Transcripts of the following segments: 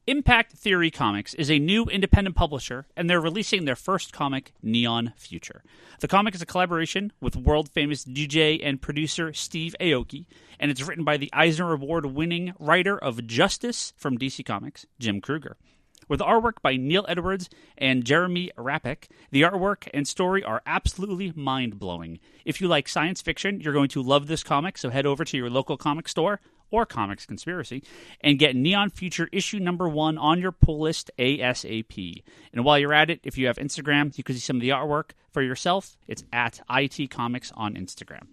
Impact Theory Comics is a new independent publisher, and they're releasing their first comic, Neon Future. The comic is a collaboration with world-famous DJ and producer Steve Aoki, and it's written by the Eisner Award-winning writer of Justice from DC Comics, Jim Krueger. With artwork by Neil Edwards and Jeremy Rapek, the artwork and story are absolutely mind-blowing. If you like science fiction, you're going to love this comic, so head over to your local comic store or Comics Conspiracy, and get Neon Future issue number 1 on your pull list ASAP. And while you're at it, if you have Instagram, you can see some of the artwork for yourself. It's at IT Comics on Instagram.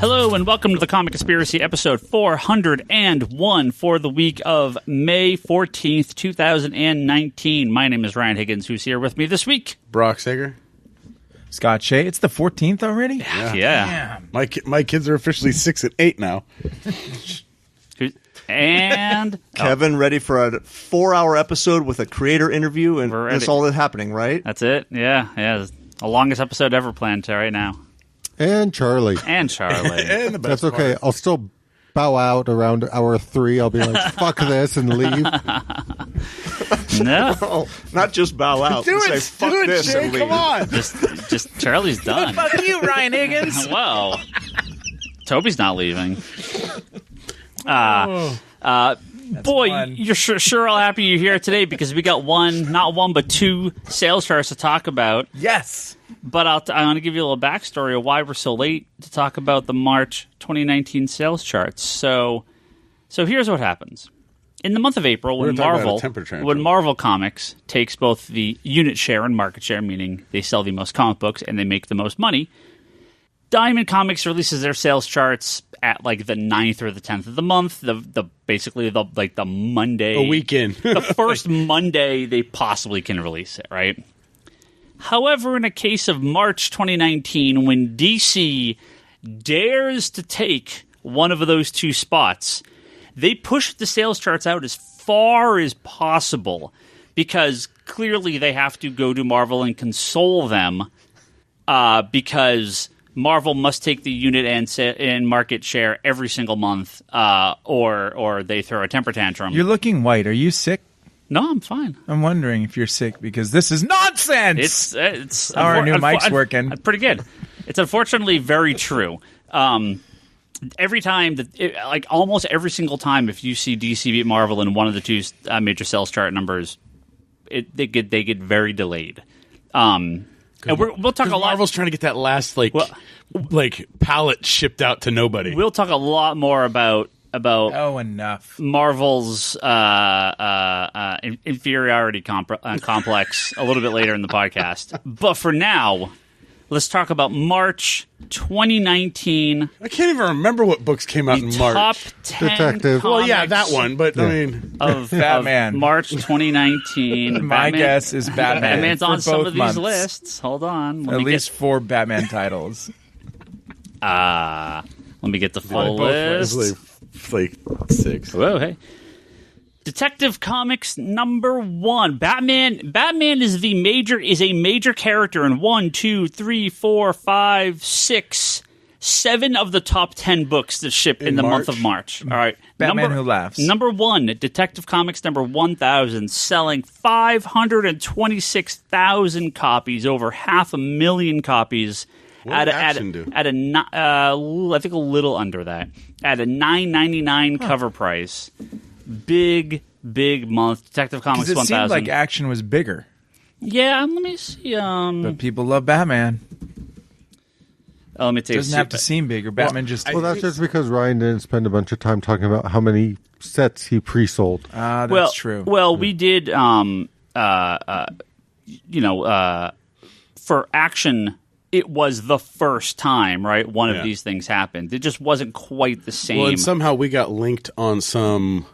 Hello and welcome to the Comic Conspiracy episode 401 for the week of May 14th, 2019. My name is Ryan Higgins, who's here with me this week. Brock Sager. Scott Shea. It's the 14th already? Yeah. My kids are officially 6 and 8 now. And Kevin, ready for a 4-hour epised with a creator interview, and that's all that's happening, right? That's it. Yeah. The longest episode ever planned right now. And Charlie. And the That's okay. I'll still bow out around hour 3. I'll be like, fuck this, and leave. No. Not just bow out. Do say, it, fuck do it, this, Shea, and leave. come on. Just Charlie's done. Fuck you, Ryan Higgins. Well, Toby's not leaving. Boy, fun. you're sure all happy you're here today because we got not one, but 2 sales charts to talk about. Yes. But I want to give you a little backstory of why we're so late to talk about the March 2019 sales charts. So here's what happens. In the month of April, when Marvel Comics takes both the unit share and market share, meaning they sell the most comic books and they make the most money, Diamond Comics releases their sales charts at like the 9th or the 10th of the month, the Monday, a weekend, the first Monday they possibly can release it, right? However, in a case of March 2019, when DC dares to take one of those 2 spots, they push the sales charts out as far as possible because clearly they have to go to Marvel and console them because Marvel must take the unit and market share every single month or they throw a temper tantrum. You're looking white. Are you sick? No, I'm fine. I'm wondering if you're sick because this is nonsense. It's our new mic's working. Pretty good. It's unfortunately very true. Every time almost every single time, if you see DC beat Marvel in one of the 2 major sales chart numbers, they get very delayed. And we'll talk a lot. Marvel's trying to get that last pallet shipped out to nobody. We'll talk a lot more about enough Marvel's inferiority complex a little bit later in the podcast. But for now, let's talk about March 2019. I can't even remember what books came out in March. Top 10 Detective. Well, yeah, that one, but Yeah. I mean, of Batman. of March 2019. My guess is Batman. Batman's for on some both of these months. lists. Hold on. At least 4 Batman titles. Let me get the full list. like 6. Whoa, hey. Detective Comics number 1. Batman is a major character in 1, 2, 3, 4, 5, 6, 7 of the top 10 books that ship in the month of March. All right. Batman Who Laughs. Number 1, Detective Comics number 1000, selling 526,000 copies, over 500,000 copies. What did Action do? I think a little under that. At a $9.99 cover price. Big month. Detective Comics 1000. It seemed like Action was bigger. Yeah, let me see. But people love Batman. Let me take. It doesn't have to seem bigger. Batman just. Well, that's just because Ryan didn't spend a bunch of time talking about how many sets he pre-sold. That's true. Well, we did. For Action, it was the first time, right? One of these things happened. It just wasn't quite the same. Well, and somehow we got linked on some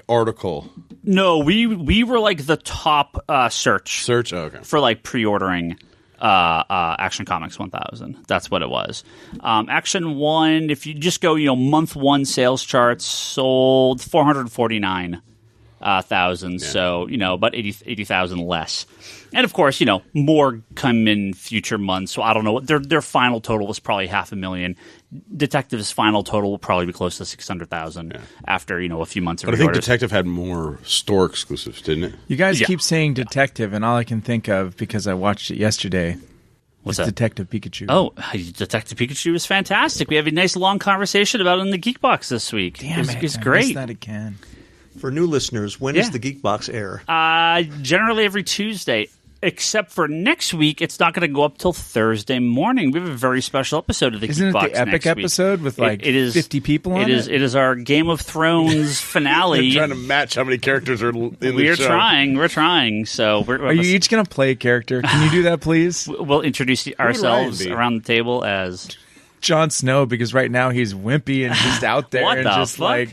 article. No, we were like the top search. Oh, okay. For like pre-ordering Action Comics 1000. That's what it was. Action 1, if you just go, month 1 sales charts, sold 449 thousand. So, about 80,000 less. And of course, more come in future months. So I don't know what their final total was probably 500,000. Detective's final total will probably be close to 600,000 after a few months of But I think reorders. Detective had more store exclusives, didn't it? You guys keep saying Detective, and all I can think of, because I watched it yesterday, What's is that? Detective Pikachu. Oh, Detective Pikachu is fantastic. We have a nice long conversation about it in the Geek Box this week. Damn it. It's I great. missed that again. For new listeners, when does the Geek Box air? Generally every Tuesday. Except for next week, it's not going to go up till Thursday morning. We have a very special episode of the Isn't Geek it Box the epic next week. episode with It is 50 people on it? It is our Game of Thrones finale. Trying to match how many characters are in the We're show. trying. We're trying. So Are you each going to play a character? Can you do that, please? we'll introduce ourselves be? around the table as Jon Snow, because right now he's wimpy and just out there What and the just fuck?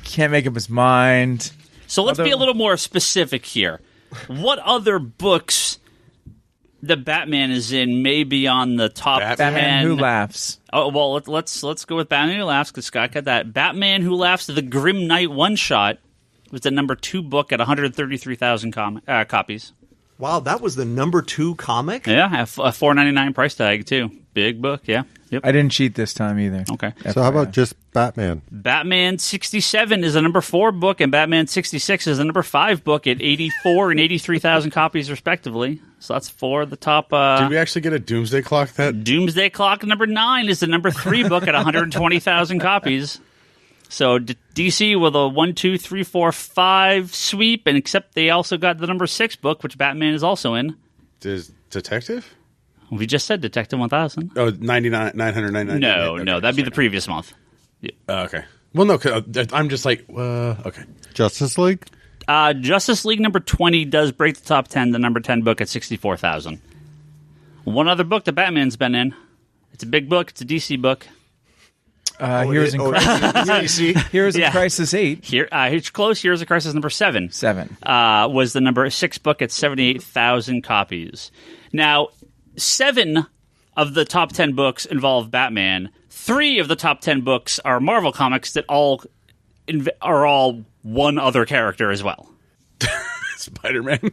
can't make up his mind. So let's be a little more specific here. What other books the Batman is in may be on the top 10? Batman Who Laughs. Oh, well, let's go with Batman Who Laughs, because Scott got that. Batman Who Laughs, the Grim Knight one-shot, was the number 2 book at 133,000 copies. Wow, that was the number 2 comic? Yeah, a $4.99 price tag, too. Big book, yeah. Yep. I didn't cheat this time either. Okay. So how about just Batman? Batman 67 is a number 4 book, and Batman 66 is a number 5 book at 84 and 83,000 copies, respectively. So that's 4 of the top. Did we actually get a Doomsday Clock? That Doomsday Clock number 9 is the number 3 book at 120,000 copies. So DC with a 1, 2, 3, 4, 5 sweep, and except they also got the number 6 book, which Batman is also in. is Detective? We just said Detective 1000. Oh, 999. No, that'd be the previous month. Okay. Well, no, 'cause, I'm just like, okay. Justice League? Justice League number 20 does break the top 10, the number 10 book at 64,000. One other book that Batman's been in. It's a big book. It's a DC book. Heroes in Crisis 8. Here, it's close. Heroes of Crisis number 7. 7. Was the number 6 book at 78,000 copies. Now, 7 of the top 10 books involve Batman. 3 of the top 10 books are Marvel comics that are all one other character as well. Spider-Man.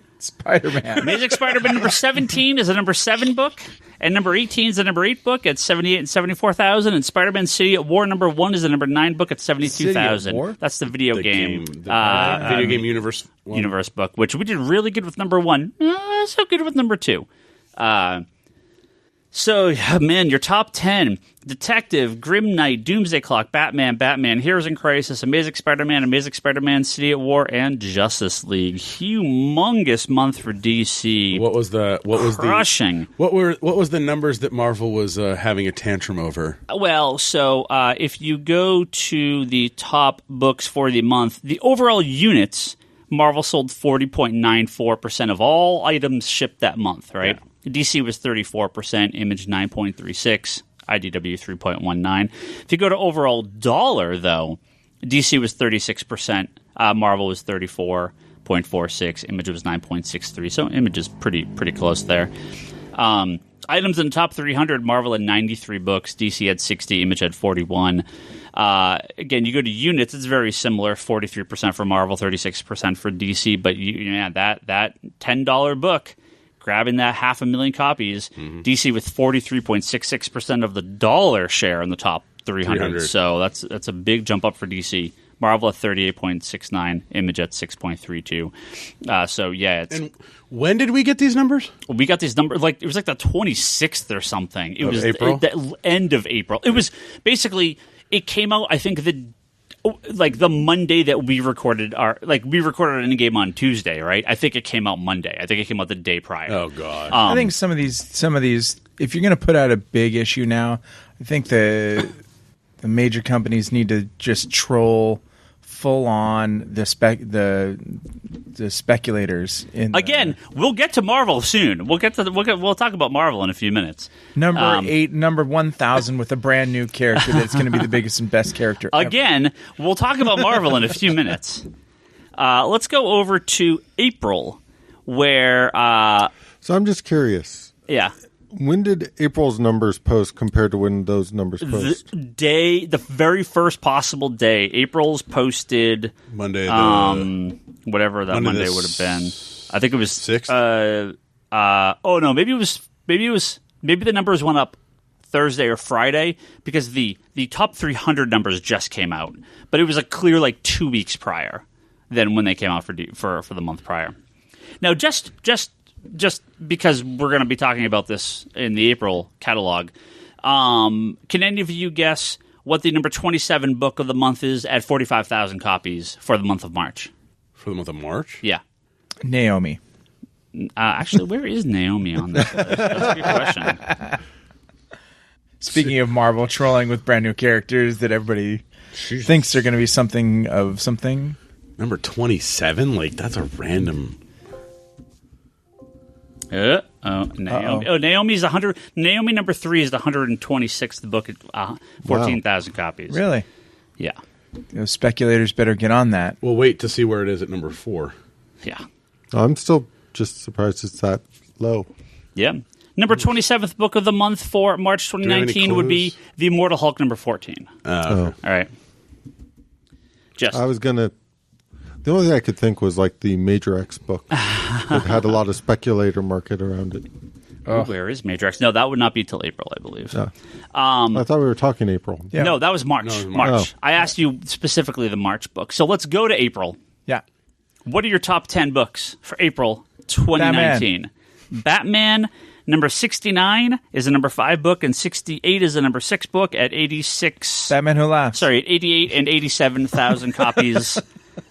Amazing Spider-Man number 17 is a number 7 book, and number 18 is a number 8 book at 78 and 74,000, and Spider-Man City at War number 1 is a number 9 book at 72,000. That's the video game. Video game universe. Universe book, which we did really good with number 1. So good with number 2. So, man, your top 10: Detective, Grim Knight, Doomsday Clock, Batman, Heroes in Crisis, Amazing Spider-Man, City at War, and Justice League. Humongous month for DC. What was crushing? What was the numbers that Marvel was having a tantrum over? Well, so if you go to the top books for the month, the overall units, Marvel sold 40.94% of all items shipped that month, right? Yeah. DC was 34%, Image 9.36%, IDW 3.19%. If you go to overall dollar, though, DC was 36%, Marvel was 34.46%, Image was 9.63%. So Image is pretty close there. Items in the top 300, Marvel had 93 books, DC had 60, Image had 41. Again, you go to units, it's very similar, 43% for Marvel, 36% for DC, but that $10 book, grabbing that 500,000 copies, DC with 43.66% of the dollar share in the top 300. So that's a big jump up for DC. Marvel at 38.69, Image at 6.32. So yeah, it's. And when did we get these numbers? We got these numbers it was like the 26th or something. It was April? The end of April. It was basically, it came out, I think, the Monday that we recorded we recorded Endgame on Tuesday, right? I think it came out Monday. I think it came out the day prior. Oh God! I think some of these, if you're going to put out a big issue now, I think the major companies need to just troll full on the speculators. We'll get to Marvel soon. We'll talk about Marvel in a few minutes. Number 8, number 1,000 with a brand new character that's going to be the biggest and best character ever. Again, we'll talk about Marvel in a few minutes. Let's go over to April, where. So I'm just curious. Yeah. When did April's numbers post compared to when those numbers post? The very first possible day. April's posted Monday. Whatever that Monday would have been. I think it was 6th. Maybe the numbers went up Thursday or Friday because the top 300 numbers just came out, but it was a clear 2 weeks prior than when they came out for the month prior. Now, just because we're going to be talking about this in the April catalog, can any of you guess what the number 27 book of the month is at 45,000 copies for the month of March? For the month of March? Yeah. Naomi. Actually, where is Naomi on this list? That's a good question. Speaking of Marvel trolling with brand new characters that everybody thinks are going to be something of something. Number 27? That's a random... Naomi's 100. Naomi number 3 is the 126th book at 14,000 copies. Really? Yeah. Speculators better get on that. We'll wait to see where it is at number 4. Yeah. I'm still just surprised it's that low. Yeah. Number 27th book of the month for March 2019 would be The Immortal Hulk number 14. Okay. All right. I was going to... The only thing I could think was the Major X book. It had a lot of speculator market around it. Where is Major X? No, that would not be till April, I believe. Yeah. I thought we were talking April. Yeah. No, that was March. No, it was March. Oh. I asked you specifically the March book. So let's go to April. Yeah. What are your top 10 books for April 2019? Batman number 69 is the number 5 book, and 68 is the number 6 book at 86. Batman Who Laughs. Sorry, at 88 and 87,000 copies,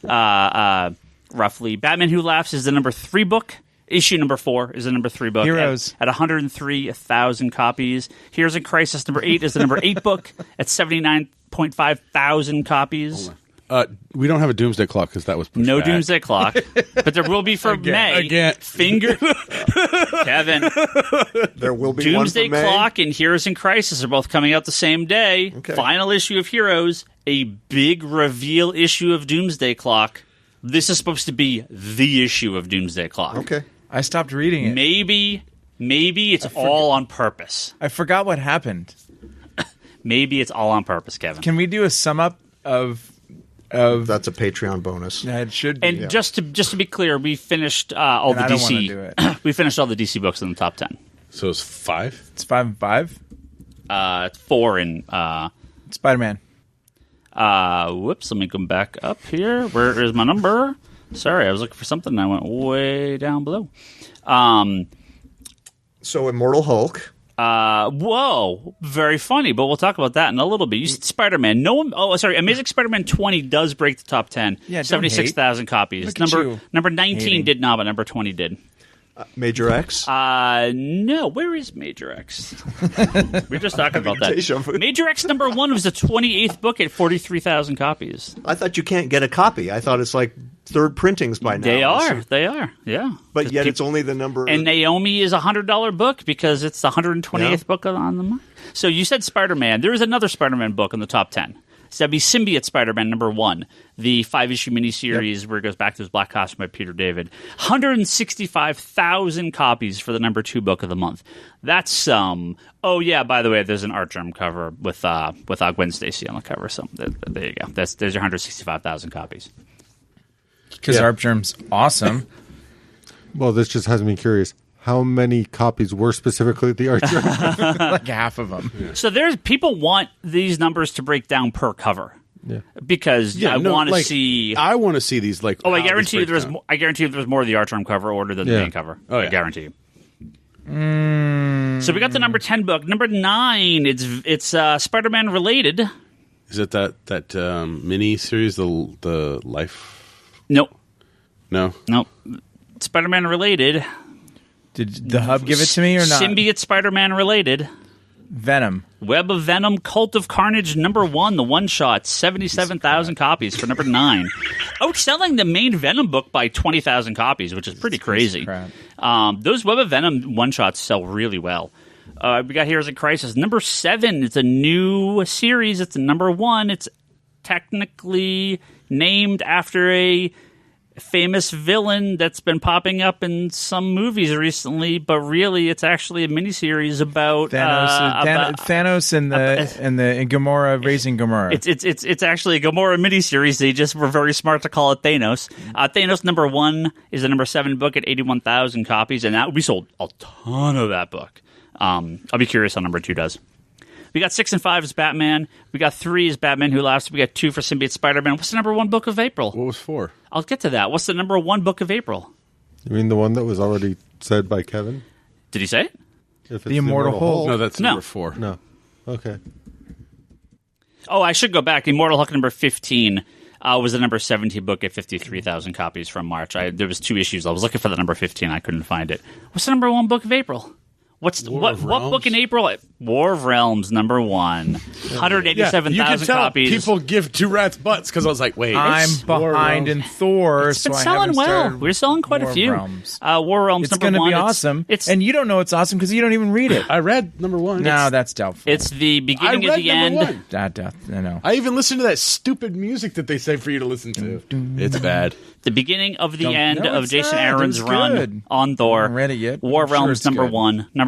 roughly. Batman Who Laughs is the number 3 book. Issue number 4 is the number 3 book. Heroes. At 103,000 copies. Heroes in Crisis number 8 is the number 8 book at 79.5 thousand copies. We don't have a Doomsday Clock because that was pushed back. Doomsday Clock, but there will be for May. Again. Kevin. There will be Doomsday one for May. Clock and Heroes in Crisis are both coming out the same day. Okay. Final issue of Heroes, a big reveal issue of Doomsday Clock. This is supposed to be the issue of Doomsday Clock. Okay. I stopped reading it. Maybe it's all on purpose. I forgot what happened. Maybe it's all on purpose, Kevin. Can we do a sum up of That's a Patreon bonus. Yeah, it should be. And just to be clear, we finished all the I don't DC. wanna do it. We finished all the DC books in the top 10. So it's 5? It's 5 and 5. It's 4 in. Spider-Man. Whoops! Let me come back up here. Where is my number? Sorry, I was looking for something and I went way down below. So Immortal Hulk. Whoa, very funny, but we'll talk about that in a little bit. You said Spider-Man. Amazing Spider-Man 20 does break the top 10. Yeah, don't 76,000 copies. Look at you Number 19 hating. did not, but number 20 did. Major X. No, where is Major X? We're just talking about that. Deja vu. Major X number 1 was the 28th book at 43,000 copies. I thought you can't get a copy. I thought it's like third printings by now. They are, yeah. But yet it's only the number. And Naomi is a $100 book because it's the 128th book on the month. So you said Spider-Man. There is another Spider-Man book in the top 10. So that'd be Symbiote Spider-Man number 1, the 5-issue miniseries where it goes back to his black costume by Peter David. 165,000 copies for the number 2 book of the month. That's oh yeah, by the way, there's an art germ cover with Gwen Stacy on the cover. So there you go. There's your 165,000 copies. Because Arpgerm's awesome. Well, this just has me curious. How many copies were specifically the art germ? Like half of them. Yeah. So there's people want these numbers to break down per cover. Yeah. Because I want to see. I want to see these I guarantee you there's more of the art germ cover order than the main cover. Oh, yeah. I guarantee you. So we got the number 10 book. Number 9, it's Spider-Man related. Is it that mini series, the Life? Nope. No. Spider-Man related. Did the Hub give it to me or not? Symbiote Spider-Man related. Venom. Web of Venom, Cult of Carnage, number 1, the one-shot, 77,000 copies for number 9. Outselling the main Venom book by 20,000 copies, which is pretty crazy. Those Web of Venom one-shots sell really well. We got Heroes in Crisis. Number 7, it's a new series. It's number 1. It's technically named after a famous villain that's been popping up in some movies recently, but really it's actually a miniseries about Thanos and Gamora raising Gamora. It's actually a Gamora miniseries. They just were very smart to call it Thanos. Thanos #1 is the #7 book at 81,000 copies, and we sold a ton of that book. I'll be curious how #2 does. We got 6 and 5 is Batman. We got 3 is Batman Who Laughs. We got 2 for Symbiote Spider-Man. What's the #1 book of April? What was 4? I'll get to that. What's the #1 book of April? You mean the one that was already said by Kevin? Did he say it? If it's The Immortal Hulk. No, that's No. #4. No. Okay. Oh, I should go back. Immortal Hulk #15 was the #17 book at 53,000 copies from March. There was 2 issues. I was looking for the #15. I couldn't find it. What's the #1 book of April? What book in April? War of Realms #1, 187,000 copies. People give 2 rats butts because I was like, wait, I'm behind in Thor, It's so been I selling haven't well. started We're selling quite a War few. Realms. War Realms It's #1. going to be awesome, and you don't know it's awesome because you don't even read it. I read #1. No, that's doubtful. It's the beginning of the end. No. I even listened to that stupid music that they say for you to listen to. It's bad. The beginning of the Don't- end no, of it's Jason not. Aaron's It's run good. on Thor. I haven't read it yet, but War I'm sure Realms it's good.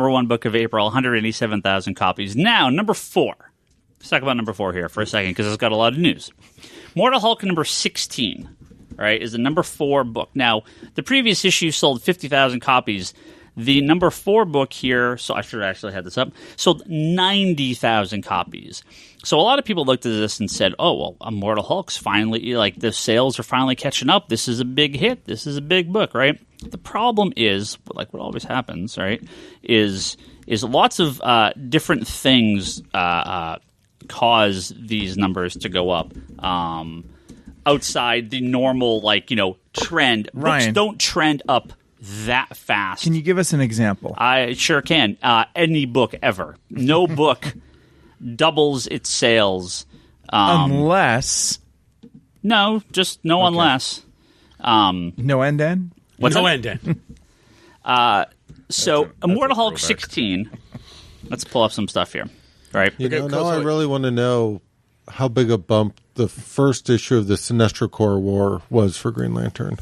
#1 book of April, 187,000 copies. Now, #4. Let's talk about #4 here for a second because it's got a lot of news. Mortal Hulk #16, right, is the #4 book. Now, the previous issue sold 50,000 copies. The #4 book here, so I should have actually had this up, sold 90,000 copies. So a lot of people looked at this and said, oh, well, Immortal Hulk's finally, like, the sales are finally catching up. This is a big hit. This is a big book, right? The problem is, like what always happens, right, is lots of different things cause these numbers to go up outside the normal, trend. Ryan. Books don't trend up that fast. Can you give us an example? I sure can. Any book ever. No book doubles its sales. Unless No, just no unless. no end end. What's no that? end. So Immortal Hulk throwback. 16. Let's pull up some stuff here. Right? Now I really want to know how big a bump the first issue of the Sinestro Corps War was for Green Lantern.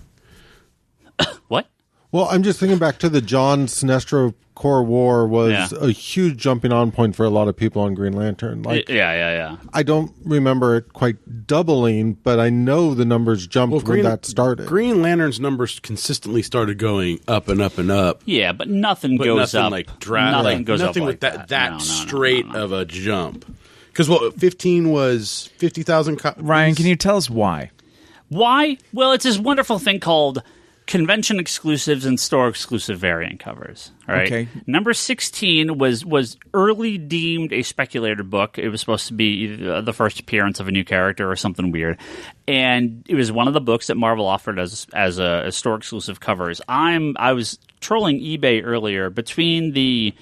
What? Well, I'm just thinking back to the John Sinestro Corps War was a huge jumping on point for a lot of people on Green Lantern. Yeah. I don't remember it quite doubling, but I know the numbers jumped when that started. Green Lantern's numbers consistently started going up and up and up. Yeah, but nothing goes nothing up. like drastic. Nothing goes nothing up with like that No. straight of a jump. Because 15 was 50,000 copies. Ryan, can you tell us why? Why? Well, it's this wonderful thing called convention exclusives and store exclusive variant covers. All right. Okay. #16 was early deemed a speculator book. It was supposed to be the first appearance of a new character or something weird, and it was one of the books that Marvel offered as a store exclusive covers. I was trolling eBay earlier between the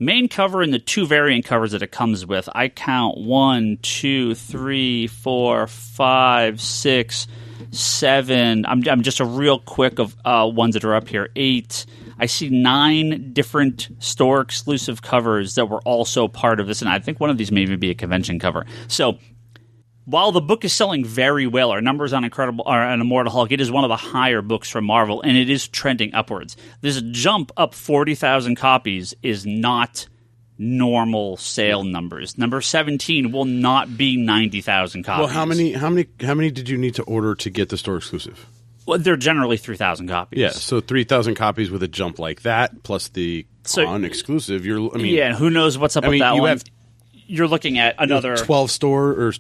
main cover and the 2 variant covers that it comes with. I count 1, 2, 3, 4, 5, 6, 7. I'm just a real quick of ones that are up here. 8. I see 9 different store exclusive covers that were also part of this, and I think one of these may even be a convention cover. So while the book is selling very well, our numbers on Immortal Hulk, it is one of the higher books from Marvel, and it is trending upwards. This jump up 40,000 copies is not normal sale numbers. #17 will not be 90,000 copies. Well, how many did you need to order to get the store exclusive? Well, they're generally 3,000 copies. Yeah, so 3,000 copies with a jump like that, plus the con exclusive. Who knows what's up with that one? You're looking at another 12 store or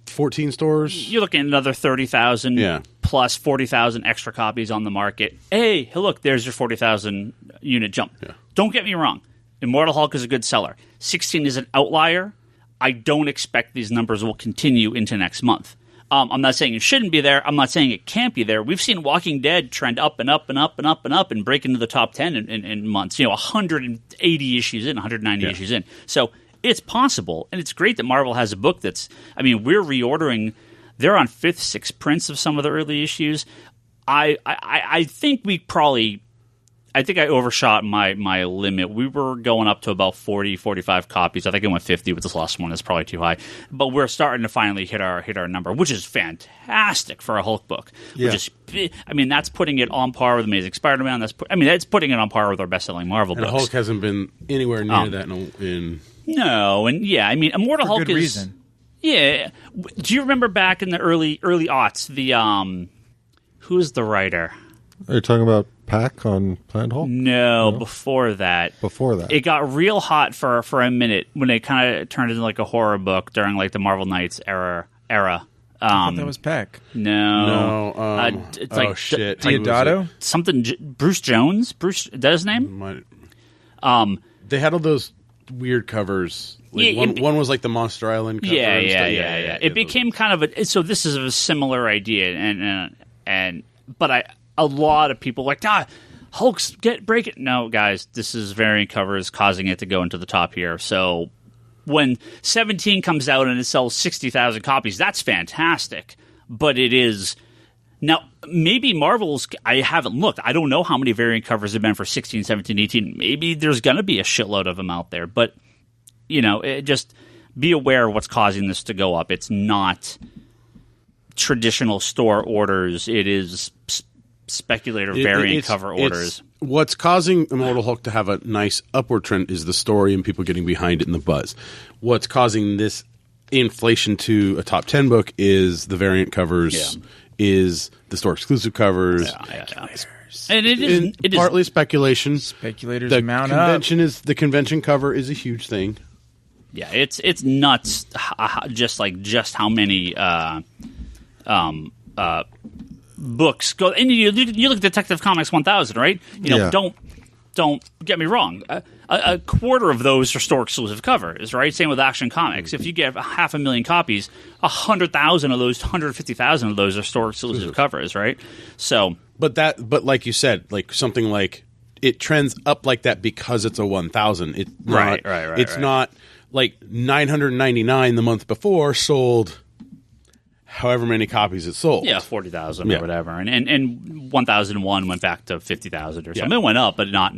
14 stores. You're looking at another 30,000 plus 40,000 extra copies on the market. Hey, look, there's your 40,000 unit jump. Yeah. Don't get me wrong. Immortal Hulk is a good seller. 16 is an outlier. I don't expect these numbers will continue into next month. I'm not saying it shouldn't be there. I'm not saying it can't be there. We've seen Walking Dead trend up and up and up and up and up and break into the top 10 in months. 180 issues in, 190 issues in. So it's possible, and it's great that Marvel has a book that's – we're reordering – they're on 5th, 6th prints of some of the early issues. I think we probably I think I overshot my limit. We were going up to about 40, 45 copies. I think I went 50 with this last one. It's probably too high. But we're starting to finally hit our number, which is fantastic for a Hulk book. Yeah. That's putting it on par with Amazing Spider-Man. That's putting it on par with our best-selling Marvel books. Hulk hasn't been anywhere near that in... No, and Immortal Hulk good is... reason. Yeah. Do you remember back in the early aughts, who's the writer? Are you talking about Pack on Planet Hulk? No, before that. Before that. It got real hot for a minute when it kind of turned into like a horror book during like the Marvel Knights era. I thought that was Peck. No. It's like shit. Diodato? Something. Bruce Jones? Is that his name? They had all those weird covers. Like one was like the Monster Island cover. Yeah. It became kind of so this is a similar idea, but a lot of people like, Hulk's break it. No, guys, this is variant covers causing it to go into the top here. So when 17 comes out and it sells 60,000 copies, that's fantastic. But it is now maybe Marvel's. I haven't looked. I don't know how many variant covers have been for 16, 17, 18. Maybe there's going to be a shitload of them out there. But just be aware of what's causing this to go up. It's not traditional store orders. It is speculator variant cover orders. What's causing Immortal Hulk to have a nice upward trend is the story and people getting behind it and the buzz. What's causing this inflation to a top 10 book is the variant covers, is the store exclusive covers. And it is partly speculation. Speculators The mount convention the convention cover is a huge thing. Yeah, it's nuts. Just how many books go, and you look at Detective Comics 1000, right? Don't get me wrong. A quarter of those are store exclusive covers, right? Same with Action Comics. If you get 500,000 copies, 100,000 of those, 150,000 of those are store exclusive covers, right? So, but like you said, like something like it trends up like that because it's a 1,000. It's not, right. It's not like 999 the month before sold however many copies it sold. Yeah, 40,000 or whatever, and 1,001 went back to 50,000 or something. It went up, but not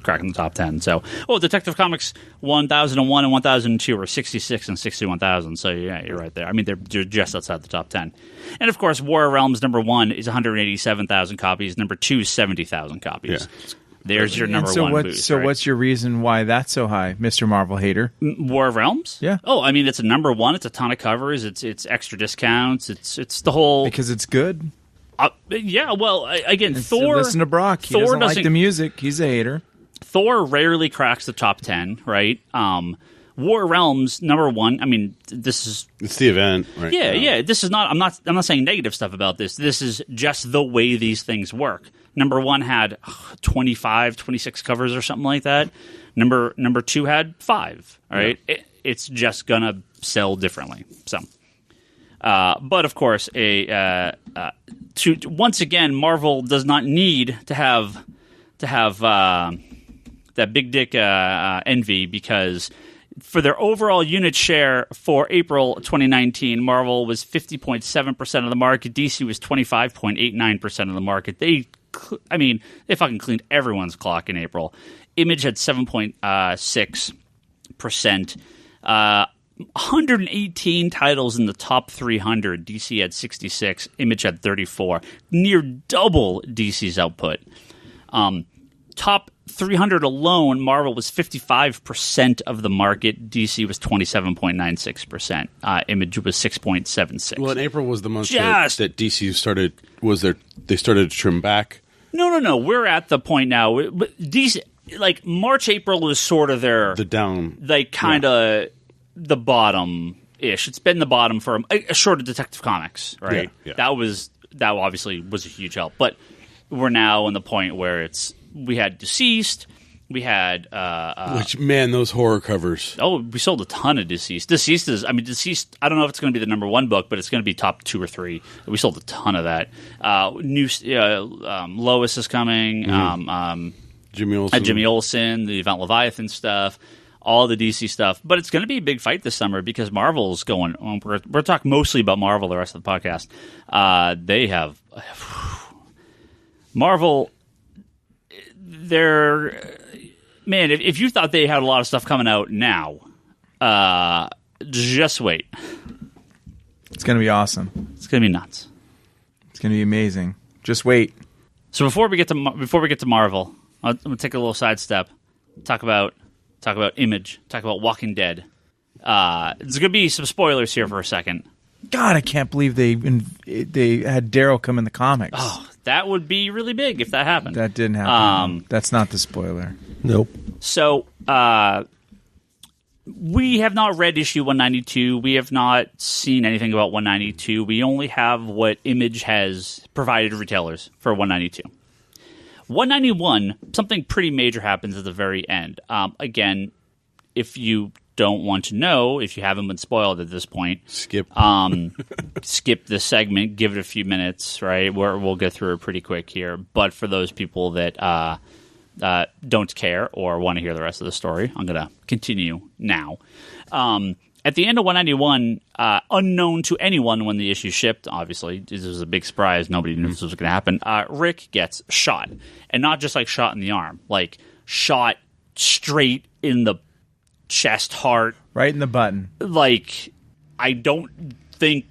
cracking the top 10. So, Detective Comics 1,001 and 1,002 are 66 and 61,000. So yeah, you're right there. I mean, they're just outside the top 10. And of course, War of Realms number 1 is 187,000 copies. Number 2 is 70,000 copies. Yeah. There's your number one boost. So what's your reason why that's so high, Mr. Marvel hater? War of Realms? Yeah. Oh, I mean, it's a number 1. It's a ton of covers. It's extra discounts. It's the whole... Because it's good? Yeah, well, again, Thor... Listen to Brock. He doesn't like the music. He's a hater. Thor rarely cracks the top 10, right? War of Realms, number 1. I mean, this is... It's the event, right? Yeah. This is not... I'm not saying negative stuff about this. This is just the way these things work. Number 1 had 25, 26 covers or something like that. Number 2 had 5. All right, it's just gonna sell differently. So, but of course, once again, Marvel does not need to have that big dick envy, because for their overall unit share for April 2019, Marvel was 50.7% of the market. DC was 25.89% of the market. They fucking cleaned everyone's clock in April. Image had 7.6%. 118 titles in the top 300. DC had 66. Image had 34. Near double DC's output. Top 300 alone, Marvel was 55% of the market. DC was 27.96%. Image was 6.76. Well, and April was the month that DC started to trim back. No. We're at the point now. DC, like March, April is sort of the bottom ish. It's been the bottom for short of Detective Comics, right? Yeah. That obviously was a huge help, but we're now in the point where we had Deceased. We had those horror covers. Oh, we sold a ton of Deceased. Deceased. I don't know if it's going to be the number 1 book, but it's going to be top 2 or 3. We sold a ton of that. Lois is coming. Mm-hmm. Jimmy Olsen, the Event Leviathan stuff, all the DC stuff. But it's going to be a big fight this summer because Marvel's going. We're talking mostly about Marvel the rest of the podcast. They have Marvel. man, if you thought they had a lot of stuff coming out now, just wait. It's going to be awesome. It's going to be nuts. It's going to be amazing. Just wait. So before we get to Marvel, I'm going to take a little sidestep. Talk about Image. Talk about Walking Dead. There's going to be some spoilers here for a second. God, I can't believe they had Daryl come in the comics. Oh, that would be really big if that happened. That didn't happen. That's not the spoiler. Nope. So, we have not read issue 192. We have not seen anything about 192. We only have what Image has provided retailers for 192. 191, something pretty major happens at the very end. Again, if you don't want to know, if you haven't been spoiled at this point, skip this segment, give it a few minutes, right? We'll get through it pretty quick here. But for those people that don't care or want to hear the rest of the story, I'm going to continue now. At the end of 191, unknown to anyone when the issue shipped, obviously, this was a big surprise. Nobody knew this was going to happen. Rick gets shot. And not just like shot in the arm, like shot straight in the chest, heart. Right in the button. Like, I don't think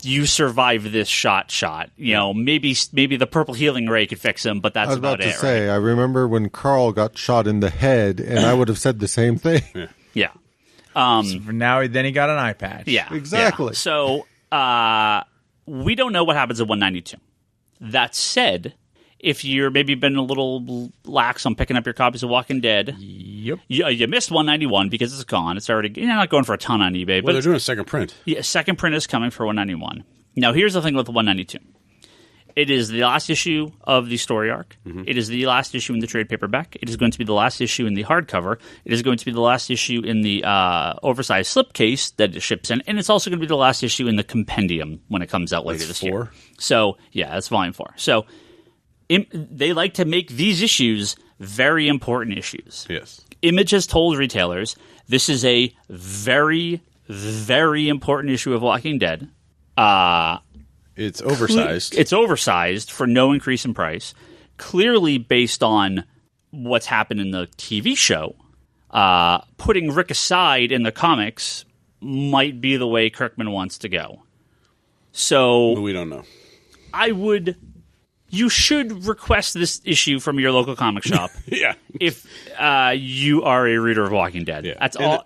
you survive this shot. You know, maybe the purple healing ray could fix him, but that's about it. I was about to say, right? I remember when Carl got shot in the head, and I would have said the same thing. Yeah. So for now, then he got an eye patch. Yeah. Exactly. Yeah. So, we don't know what happens at 192. That said, if you're maybe been a little lax on picking up your copies of Walking Dead, yep, you missed 191 because it's gone. It's already, you're not going for a ton on eBay. Well, but they're doing a second print. Yeah, second print is coming for 191. Now, here's the thing with 192. It is the last issue of the story arc. Mm-hmm. It is the last issue in the trade paperback. It is going to be the last issue in the hardcover. It is going to be the last issue in the oversized slipcase that it ships in. And it's also going to be the last issue in the compendium when it comes out later this year. So, yeah, that's volume 4. So, they like to make these issues very important issues. Yes. Image has told retailers this is a very, very important issue of Walking Dead. It's oversized. It's oversized for no increase in price. Clearly based on what's happened in the TV show, putting Rick aside in the comics might be the way Kirkman wants to go. So But we don't know. You should request this issue from your local comic shop. Yeah. If you are a reader of Walking Dead. Yeah. That's and all.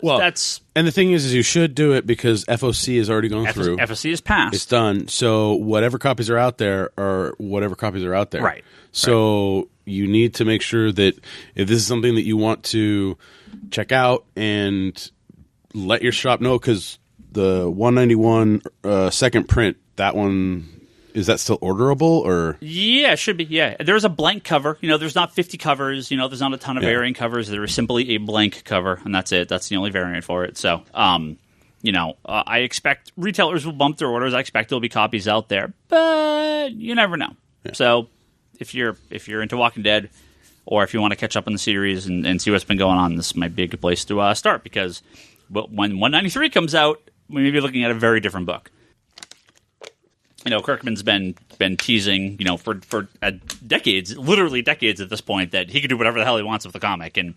And the thing is you should do it because FOC has already gone through. FOC is passed. It's done. So whatever copies are out there are whatever copies are out there. Right. So you need to make sure that if this is something that you want to check out and let your shop know, because the 191 second print, that one... Is that still orderable, or? Yeah, it should be, yeah. There's a blank cover. You know, there's not 50 covers. You know, there's not a ton of variant covers. There is simply a blank cover, and that's it. That's the only variant for it. So, I expect retailers will bump their orders. I expect there'll be copies out there, but you never know. Yeah. So, if you're into Walking Dead, or if you want to catch up on the series and see what's been going on, this might be a good place to start, because when 193 comes out, we may be looking at a very different book. You know, Kirkman's been teasing, you know, for decades, literally decades at this point, that he could do whatever the hell he wants with the comic, and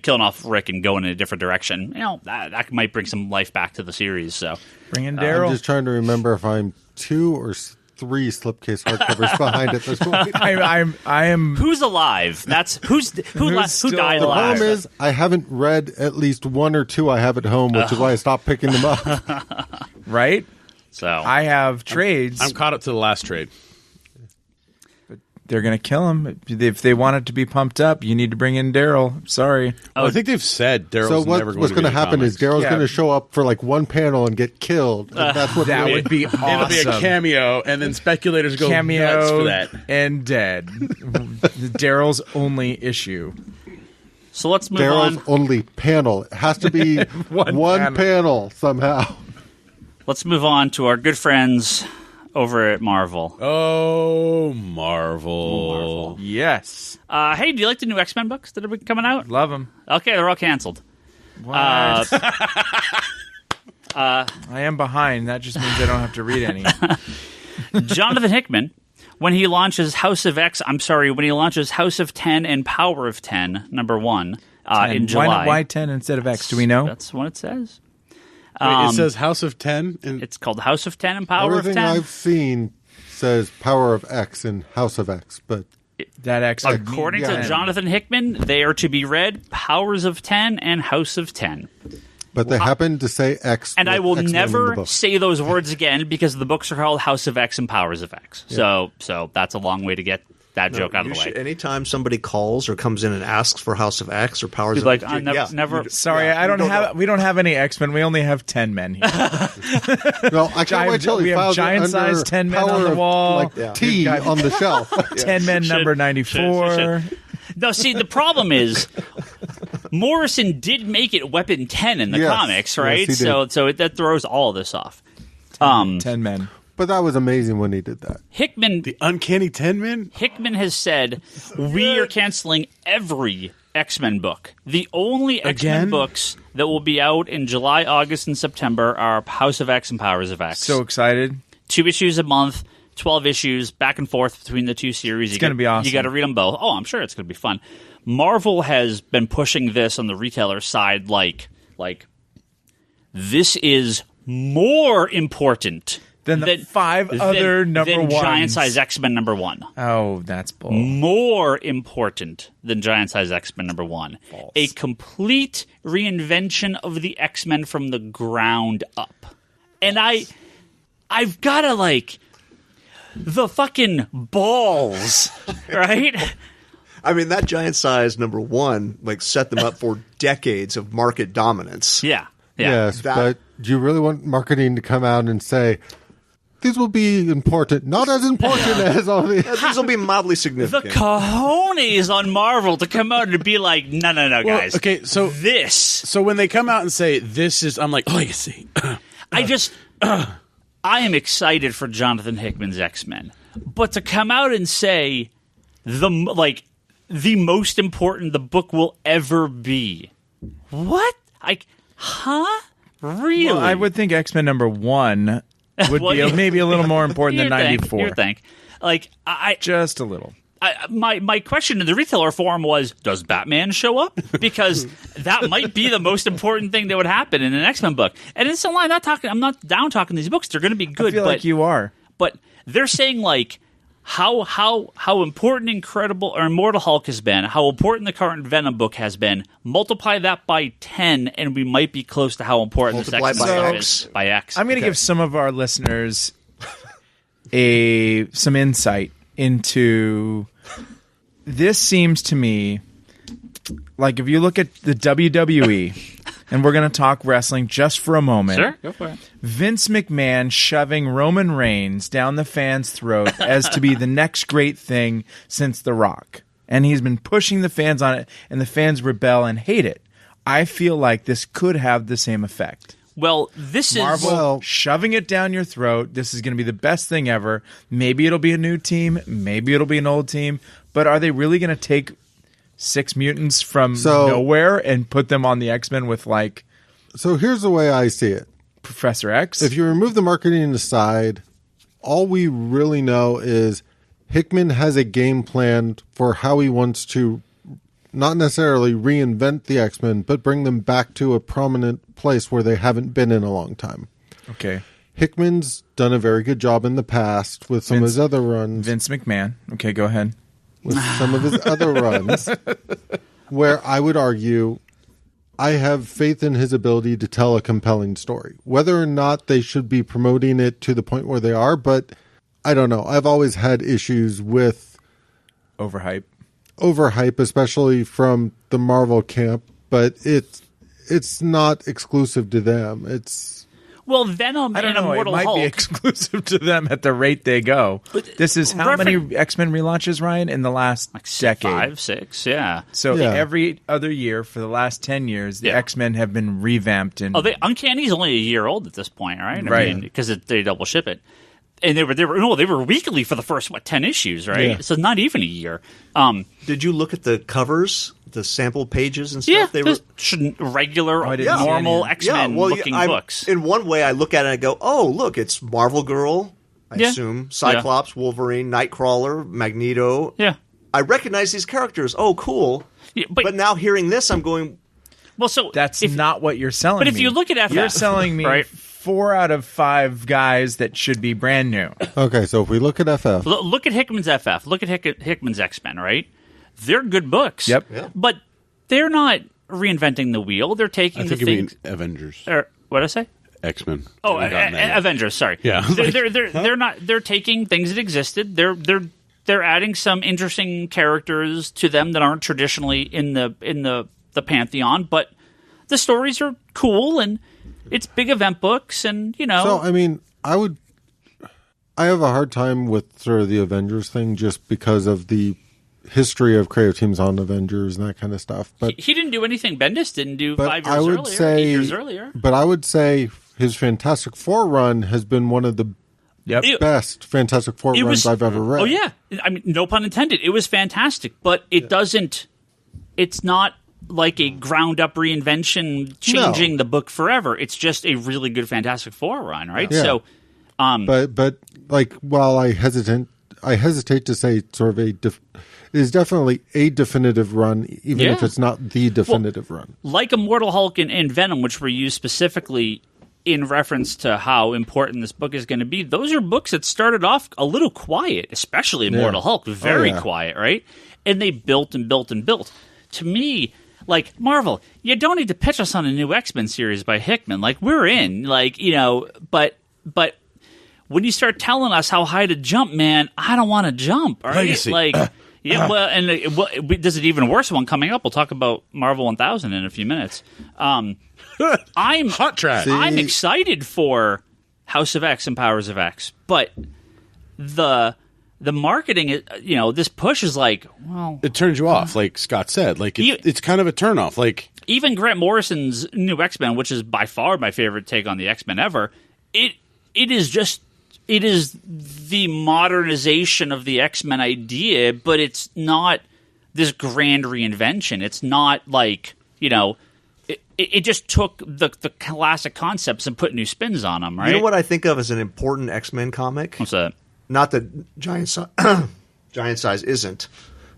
killing off Rick and going in a different direction. You know, that might bring some life back to the series. So, bring in Daryl. I'm just trying to remember if I'm 2 or 3 slipcase hardcovers behind at this point. I am. Who's alive? That's who died alive. The problem is I haven't read at least 1 or 2 I have at home, which is why I stopped picking them up. Right. So I have trades. I'm caught up to the last trade. But they're going to kill him. If they want it to be pumped up, you need to bring in Daryl. Sorry. I think they've said Daryl's never going to be in what's going to happen is Daryl's going to show up for like one panel and get killed. And that's what that would be awesome. It'll be a cameo, and then speculators go nuts for that. And dead. Daryl's only issue. So let's move on. Daryl's only panel. It has to be one panel somehow. Let's move on to our good friends over at Marvel. Oh, Marvel. Yes. Hey, do you like the new X-Men books that are coming out? Love them. Okay, they're all canceled. What? I am behind. That just means I don't have to read any. Jonathan Hickman when he launches House of 10 and Power of 10, number 1, in July. Why 10 instead of X? Do we know? That's what it says. Wait, it says House of 10? It's called House of 10 and Power of 10. Everything I've seen says Power of X and House of X, but... That X. According to Jonathan Hickman, they are to be read Powers of 10 and House of 10. But they happen to say X. And I will X-Men in the never book. say those words again because the books are called House of X and Powers of X. Yeah. So that's a long way to get that joke out of the way. Anytime somebody calls or comes in and asks for House of X or Powers of X, never. Sorry, we don't have any X-Men. We only have 10 men here. No, I can't wait till we have giant-sized 10 men on the wall. T on the shelf. 10 men, number 94. No, see, the problem is Morrison did make it Weapon 10 in the comics, right? Yes, that throws all of this off. 10 men. But that was amazing when he did that. Hickman, the Uncanny 10 Men? Hickman has said, we are canceling every X-Men book. The only X-Men books that will be out in July, August, and September are House of X and Powers of X. So excited. 2 issues a month, 12 issues, back and forth between the 2 series. It's going to be awesome. You got to read them both. Oh, I'm sure it's going to be fun. Marvel has been pushing this on the retailer side like this is more important than the 5 other number ones. Giant Size X-Men number 1. Oh, that's bull. More important than Giant Size X-Men number 1. False. A complete reinvention of the X-Men from the ground up. And I've got to the fucking balls, right? I mean, that Giant Size number 1 set them up for decades of market dominance. Yeah. Yes, but do you really want marketing to come out and say, these will be important, not as important as all the... These will be mildly significant. The cojones on Marvel to come out and be like, no, guys. Okay, so... This. So when they come out and say, this is... I'm like, legacy. I am excited for Jonathan Hickman's X-Men. But to come out and say, the most important the book will ever be. What? Really? Well, I would think X-Men number 1 would be maybe a little more important than 94. You think? Just a little. My question in the retailer forum was, does Batman show up? Because that might be the most important thing that would happen in an X-Men book. And it's a line. I'm not down talking these books. They're going to be good. I feel like you are. But they're saying how important Incredible or Immortal Hulk has been, how important the current Venom book has been. Multiply that by 10, and we might be close to how important this X-Men book is by X. I'm going to give some of our listeners some insight into. This seems to me like if you look at the WWE. And we're going to talk wrestling just for a moment. Sure, go for it. Vince McMahon shoving Roman Reigns down the fans' throat as to be the next great thing since The Rock. And he's been pushing the fans on it, and the fans rebel and hate it. I feel like this could have the same effect. Well, this Marvel shoving it down your throat. This is going to be the best thing ever. Maybe it'll be a new team. Maybe it'll be an old team. But are they really going to take 6 mutants from nowhere and put them on the X-Men with So here's the way I see it. Professor X? If you remove the marketing aside, all we really know is Hickman has a game plan for how he wants to not necessarily reinvent the X-Men, but bring them back to a prominent place where they haven't been in a long time. Okay. Hickman's done a very good job in the past with some of his other runs. Vince McMahon. Okay, go ahead. With some of his other runs, where I would argue I have faith in his ability to tell a compelling story. Whether or not they should be promoting it to the point where they are, but I don't know. I've always had issues with overhype, especially from the Marvel camp, but it's not exclusive to them. Well, Venom and Immortal Hulk. It might be exclusive to them at the rate they go. But this is how many X-Men relaunches, Ryan, in the last decade? 5, 6, yeah. So every other year for the last 10 years, the X-Men have been revamped. Uncanny's only a year old at this point, right? I mean, because they double ship it. And they were weekly for the first 10 issues, right? Yeah. So not even a year. Did you look at the covers, the sample pages and stuff? Yeah, they were regular, normal X-Men looking books. In one way, I look at it and I go, "Oh, look, it's Marvel Girl I assume. Cyclops, Wolverine, Nightcrawler, Magneto. Yeah. I recognize these characters. Oh, cool. Yeah, but now hearing this, I'm going... Well, so that's not what you're selling me. But if you look at FF... You're selling me right? 4 out of 5 guys that should be brand new. Okay, so if we look at FF... Look at Hickman's FF. Look at Hickman's X-Men, right? They're good books. Yep. Yeah. But they're not reinventing the wheel. They're taking the things... Avengers. What did I say? X-Men. Oh, Avengers. Sorry. Yeah. They're not. They're taking things that existed. They're adding some interesting characters to them that aren't traditionally in the pantheon. But the stories are cool, and it's big event books, and So I mean, I have a hard time with sort of the Avengers thing just because of the history of creative teams on Avengers and that kind of stuff. But he didn't do anything Bendis didn't do but 5 years I would earlier, say, 8 years earlier. But I would say his Fantastic Four run has been one of the best Fantastic Four runs I've ever read. Oh yeah, I mean, no pun intended. It was fantastic, but it doesn't. It's not like a ground up reinvention, changing the book forever. It's just a really good Fantastic Four run, right? Yeah. So, but like, while I hesitate to say sort of it is definitely a definitive run, even if it's not the definitive run. Like Immortal Hulk and Venom, which were used specifically in reference to how important this book is going to be, those are books that started off a little quiet, especially Immortal Hulk, very quiet, right? And they built and built and built. To me, like, Marvel, you don't need to pitch us on a new X-Men series by Hickman. Like, we're in, but when you start telling us how high to jump, man, I don't want to jump, all right? Legacy. Like, yeah, well, and there's an even worse one coming up. We'll talk about Marvel 1000 in a few minutes. I'm hot track. I'm excited for House of X and Powers of X, but the marketing, this push is like, well, it turns you off, like Scott said. Like it's kind of a turnoff. Like even Grant Morrison's new X-Men, which is by far my favorite take on the X-Men ever. It is the modernization of the X-Men idea, but it's not this grand reinvention. It's not like, it just took the classic concepts and put new spins on them, right? You know what I think of as an important X-Men comic? What's that? Not that Giant Size isn't.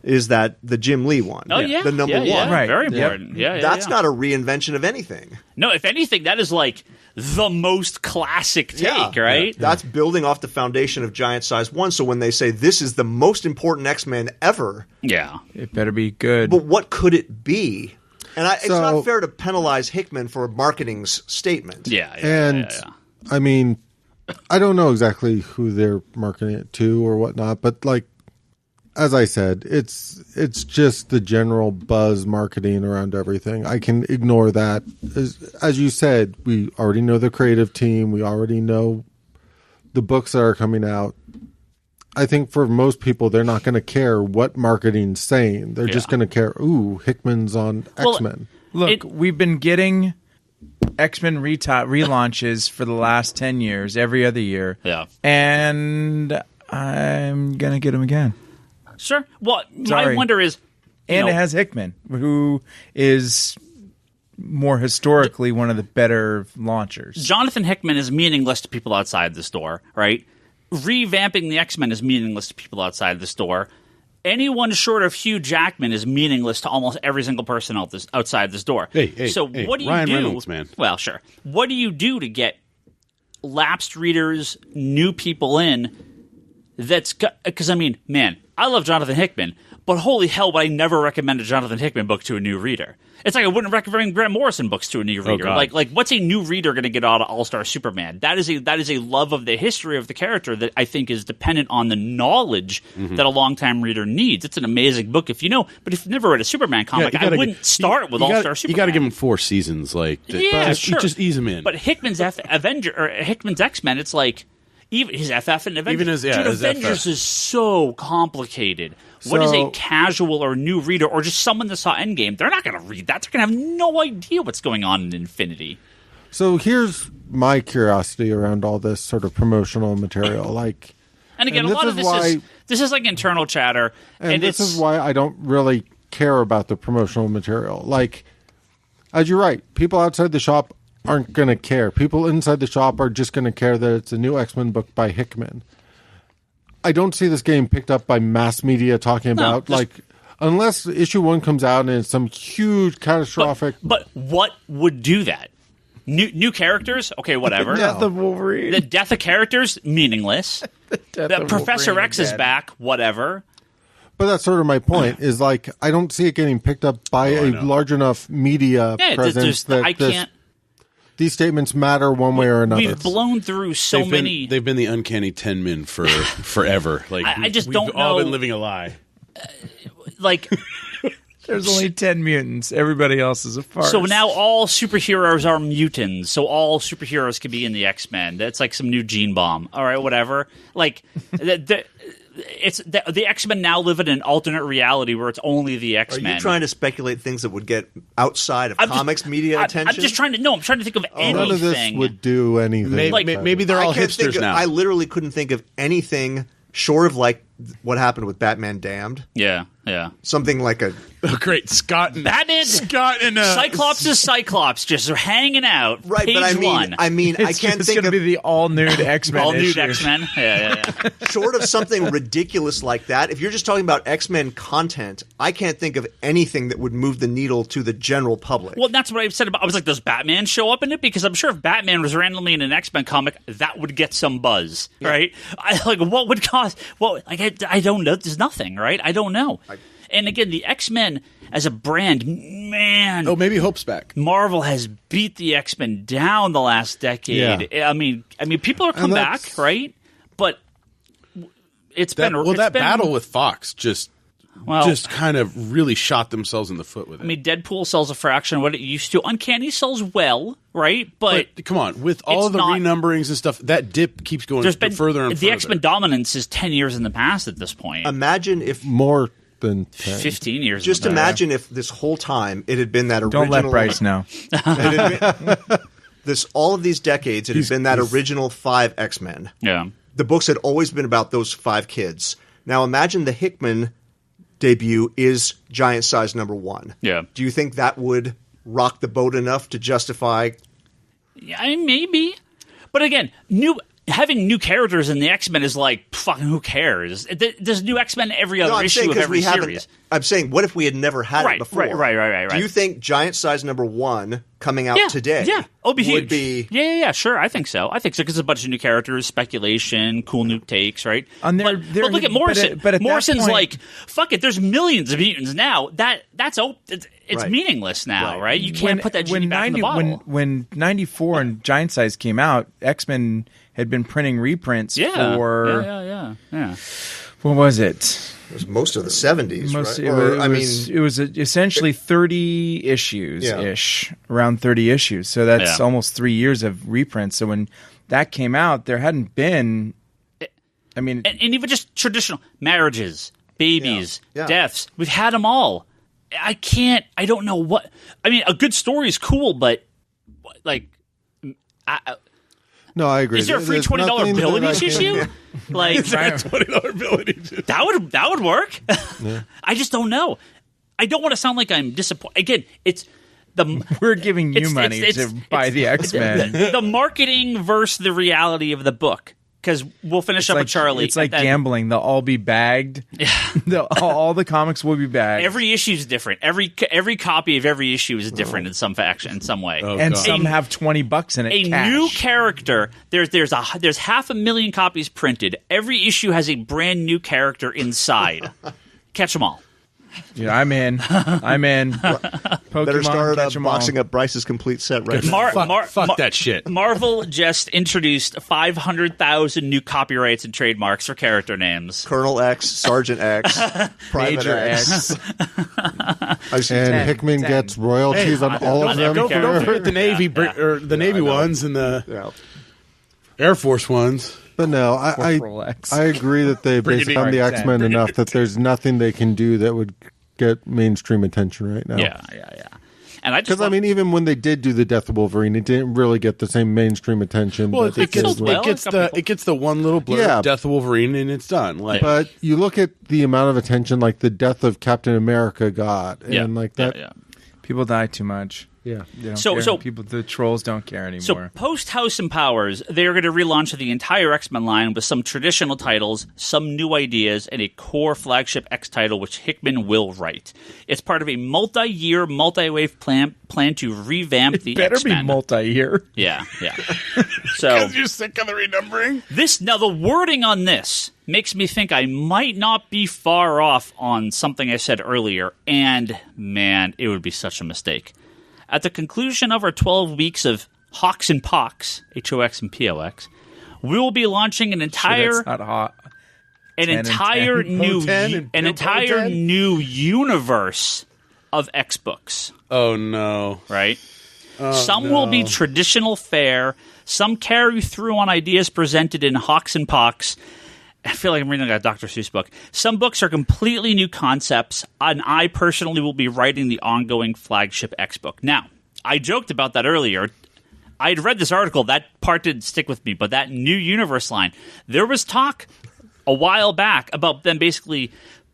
Is that the Jim Lee one? Oh, yeah. The number one. Yeah, Right. very important. Yeah, That's not a reinvention of anything. No, if anything, that is like the most classic take, right? That's building off the foundation of Giant Size 1, so when they say this is the most important X-Men ever, Yeah. It better be good. but what could it be? And it's not fair to penalize Hickman for a marketing's statement. Yeah. I mean, I don't know exactly who they're marketing it to or whatnot, but like, as I said, it's just the general buzz marketing around everything. I can ignore that. As you said, we already know the creative team. We already know the books that are coming out. I think for most people, they're not going to care what marketing's saying. They're just going to care, ooh, Hickman's on X-Men. Look, we've been getting X-Men relaunches for the last 10 years, every other year. Yeah. And I'm going to get them again. Sure. Well, Sorry. my wonder is... And it has Hickman, who is more historically one of the better launchers. Jonathan Hickman is meaningless to people outside the store, right? Revamping the X-Men is meaningless to people outside the store. Anyone short of Hugh Jackman is meaningless to almost every single person outside this door. So what do you Ryan do? Reynolds, man. Well, sure. What do you do to get lapsed readers, new people in? Because I mean, man, I love Jonathan Hickman, but holy hell, would I never recommend a Jonathan Hickman book to a new reader? It's like I wouldn't recommend Grant Morrison books to a new reader. Like what's a new reader going to get out of All-Star Superman? That is a love of the history of the character that I think is dependent on the knowledge that a longtime reader needs. It's an amazing book if you know, but if you've never read a Superman comic, I wouldn't start with All-Star Superman. You got to give him 4 seasons, just ease him in. But Hickman's Hickman's X-Men, it's like even his FF and Avengers. Even his Avengers FF. is so complicated. What is a casual or new reader or just someone that saw Endgame? They're not going to read that. They're going to have no idea what's going on in Infinity. So here's my curiosity around all this sort of promotional material. And again, a lot of this is like internal chatter. And this is why I don't really care about the promotional material. Like, as you're right, people outside the shop aren't going to care. People inside the shop are just going to care that it's a new X-Men book by Hickman. I don't see this getting picked up by mass media talking about unless issue 1 comes out and it's some huge catastrophic. But what would do that? New characters? Okay, whatever. Death of Wolverine. The death of characters? Meaningless. The Professor X is back? Whatever. But that's sort of my point, is like, I don't see it getting picked up by a large enough media presence that these statements matter one way or another. We've blown through many. They've been the uncanny 10 men for forever. Like I just we've don't know. all been living a lie. Like... There's only 10 mutants. Everybody else is a farce. So now all superheroes are mutants. So all superheroes can be in the X-Men. That's like some new gene bomb. All right, whatever. Like the X-Men now live in an alternate reality where it's only the X-Men. Are you trying to speculate things that would get outside of comics media attention? I'm just trying to think of anything. None of this would do anything. Maybe they're all hipsters now. I literally couldn't think of anything short of like what happened with Batman Damned. Yeah. Something like a great Scott and Cyclops is Cyclops, just hanging out. Right, Page but I one. mean, I can't think going to be the all nude X-Men. All nude X-Men. Yeah. Short of something ridiculous like that, if you're just talking about X-Men content, I can't think of anything that would move the needle to the general public. Well, that's what I said about. I was like, does Batman show up in it? Because I'm sure if Batman was randomly in an X-Men comic, that would get some buzz, right? What would cause? Well, I don't know. There's nothing, right? I don't know. And again, the X-Men as a brand, man. Oh, maybe Hope's back. Marvel has beat the X-Men down the last decade. Yeah. I mean, people are coming back, right? But it's been battle with Fox just kind of really shot themselves in the foot with it. I mean, Deadpool sells a fraction of what it used to. Uncanny sells well, right? But come on, with all of the renumberings and stuff, that dip keeps going further and further. The X-Men dominance is 10 years in the past at this point. Imagine if more than 10. 15 years. Just imagine if this whole time it had been that original. Don't let Bryce know. All of these decades, it had been that original 5 X-Men. Yeah. The books had always been about those 5 kids. Now imagine the Hickman debut is Giant Size number 1. Yeah. Do you think that would rock the boat enough to justify? Yeah, maybe. But again, having new characters in the X-Men is like, fucking who cares? There's new X-Men every other issue of every series. I'm saying, what if we had never had it before? Right. Do you think Giant Size number 1 coming out today would be huge? Yeah, sure. I think so. Because it's a bunch of new characters, speculation, cool new takes, right? But look at Morrison. But at Morrison's point, like, fuck it, there's millions of mutants now. It's meaningless now, right? You can't put that genie back in the bottle. When 94 and Giant Size came out, X-Men had been printing reprints for... Yeah. What was it? It was most of the 70s, right? It was essentially 30 issues-ish, around 30 issues. So that's almost 3 years of reprints. So when that came out, there hadn't been... and even just traditional marriages, babies, deaths. We've had them all. I don't know what... I mean, a good story is cool, but no, I agree. Is there a free $20 bill in each issue? Is there a $20 bill in each issue? That would work. Yeah. I just don't know. I don't want to sound like I'm disappointed. Again, we're giving you money to buy the X-Men. The marketing versus the reality of the book. Because we'll finish up with Charlie. It's like gambling. They'll all be bagged. Yeah. All the comics will be bagged. Every issue is different. Every copy of every issue is different in some fashion, in some way. And some have $20 in it. A new character. There's 500,000 copies printed. Every issue has a brand new character inside. Catch them all. Yeah, I'm in. Pokemon, better start boxing up Bryce's complete set right now. Fuck that shit. Marvel just introduced 500,000 new copyrights and trademarks for character names. Colonel X, Sergeant X, Private Major X. And Hickman gets royalties on all of them. Don't forget the Navy or the Navy ones and the Air Force ones. But no, I agree that they based on the X-Men enough that there's nothing they can do that would get mainstream attention right now. Yeah. And because even when they did do the Death of Wolverine, it didn't really get the same mainstream attention. Well, it gets the one little blurb, Death of Wolverine, and it's done. But you look at the amount of attention like the Death of Captain America got, and that. People die too much. Yeah. They don't So- care. so- people, the trolls don't care anymore. So post House and Powers, they are going to relaunch the entire X-Men line with some traditional titles, some new ideas, and a core flagship X title which Hickman will write. It's part of a multi-year, multi-wave plan to revamp the better X-Men. be multi-year. Yeah. So You're sick of the renumbering? the wording on this makes me think I might not be far off on something I said earlier, and man, it would be such a mistake. At the conclusion of our 12 weeks of Hawks and Pox, HOX and POX, we will be launching an entire That's not hot. an 10 and entire 10. new 10 and an entire 10? new universe of X books, Oh, no. right? Some will be traditional fare, some carry through on ideas presented in Hawks and Pox. I feel like I'm reading a Dr. Seuss book. Some books are completely new concepts, and I personally will be writing the ongoing flagship X book. Now, I joked about that earlier. I had read this article. That part didn't stick with me, but that new universe line, there was talk a while back about them basically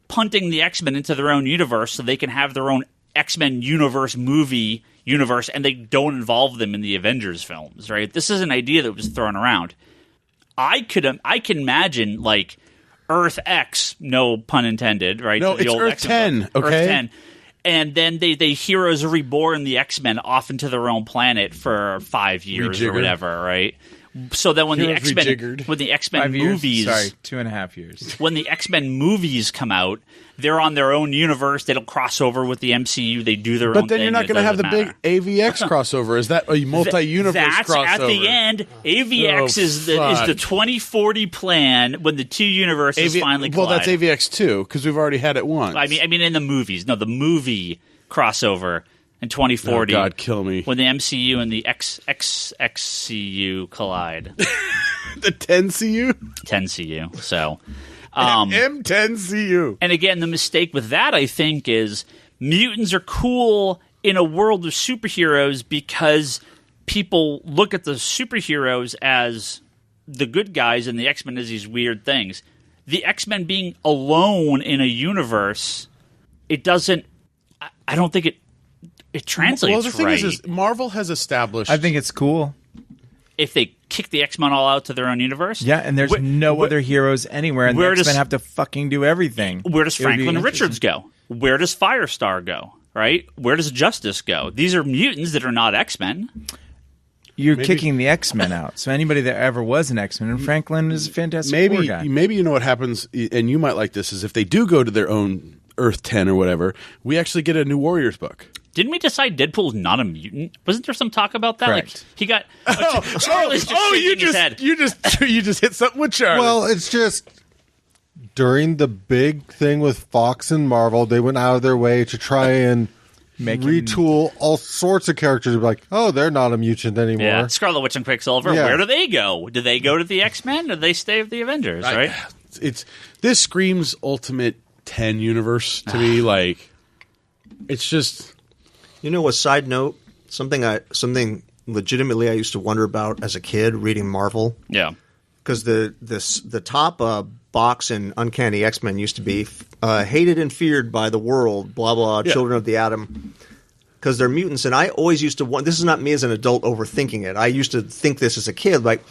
punting the X-Men into their own universe so they can have their own X-Men universe movie universe, and they don't involve them in the Avengers films, right? This is an idea that was thrown around. I can imagine like Earth X, no pun intended, right? No, The it's old Earth X-Men 10, book. okay? Earth 10. And then they heroes reborn the X-Men off into their own planet for 5 years or Rejiggered. whatever, right? So then when the Heroes X-Men rejiggered. when the X-Men 5 years? movies Sorry, 2.5 years. when the X-Men movies come out, they're on their own universe. They don't cross over with the MCU. They do their own thing. But then you're not going to have the big AVX crossover. Is that a multi-universe That's crossover? at the end. AVX Oh, is the fuck. 2040 plan when the two universes finally well, collide. that's AVX too, because we've already had it once. I mean, in the movies. No, the movie crossover in 2040. Oh, God, kill me. When the MCU and the XCU collide. The 10CU? 10CU. So, M10CU. and again, the mistake with that, I think, is mutants are cool in a world of superheroes because people look at the superheroes as the good guys and the X-Men as these weird things. The X-Men being alone in a universe, it doesn't. I don't think it translates Well, the thing right. is Marvel has established. I think it's cool. If they kick the X-Men all out to their own universe, Yeah, and there's no other heroes anywhere, and the where does- X-Men have to fucking do everything. Where does It would be Franklin interesting. Richards go? Where does Firestar go? Right? Where does Justice go? These are mutants that are not X-Men. You're kicking the X-Men out. So anybody that ever was an X-Men, and Franklin is a fantastic Four guy. maybe you know what happens, and you might like this, is if they do go to their own Earth 10 or whatever, we actually get a New Warriors book. Didn't we decide Deadpool's not a mutant? Wasn't there some talk about that? Correct. Like he got Charlie's just shaking his head. you just hit something with Charlie. Well, it's just during the big thing with Fox and Marvel, they went out of their way to try and Make him- retool all sorts of characters. Like, oh, they're not a mutant anymore. Yeah, Scarlet Witch and Quicksilver. Yeah. Where do they go? Do they go to the X-Men or do they stay with the Avengers? Right? it's this screams Ultimate 10 universe to me. Like, it's just. You know, a side note, something legitimately I used to wonder about as a kid reading Marvel, Yeah. because the top box in Uncanny X-Men used to be hated and feared by the world, blah blah, Yeah. children of the atom, because they're mutants. And I always used to wonder. This is not me as an adult overthinking it. I used to think this as a kid, like,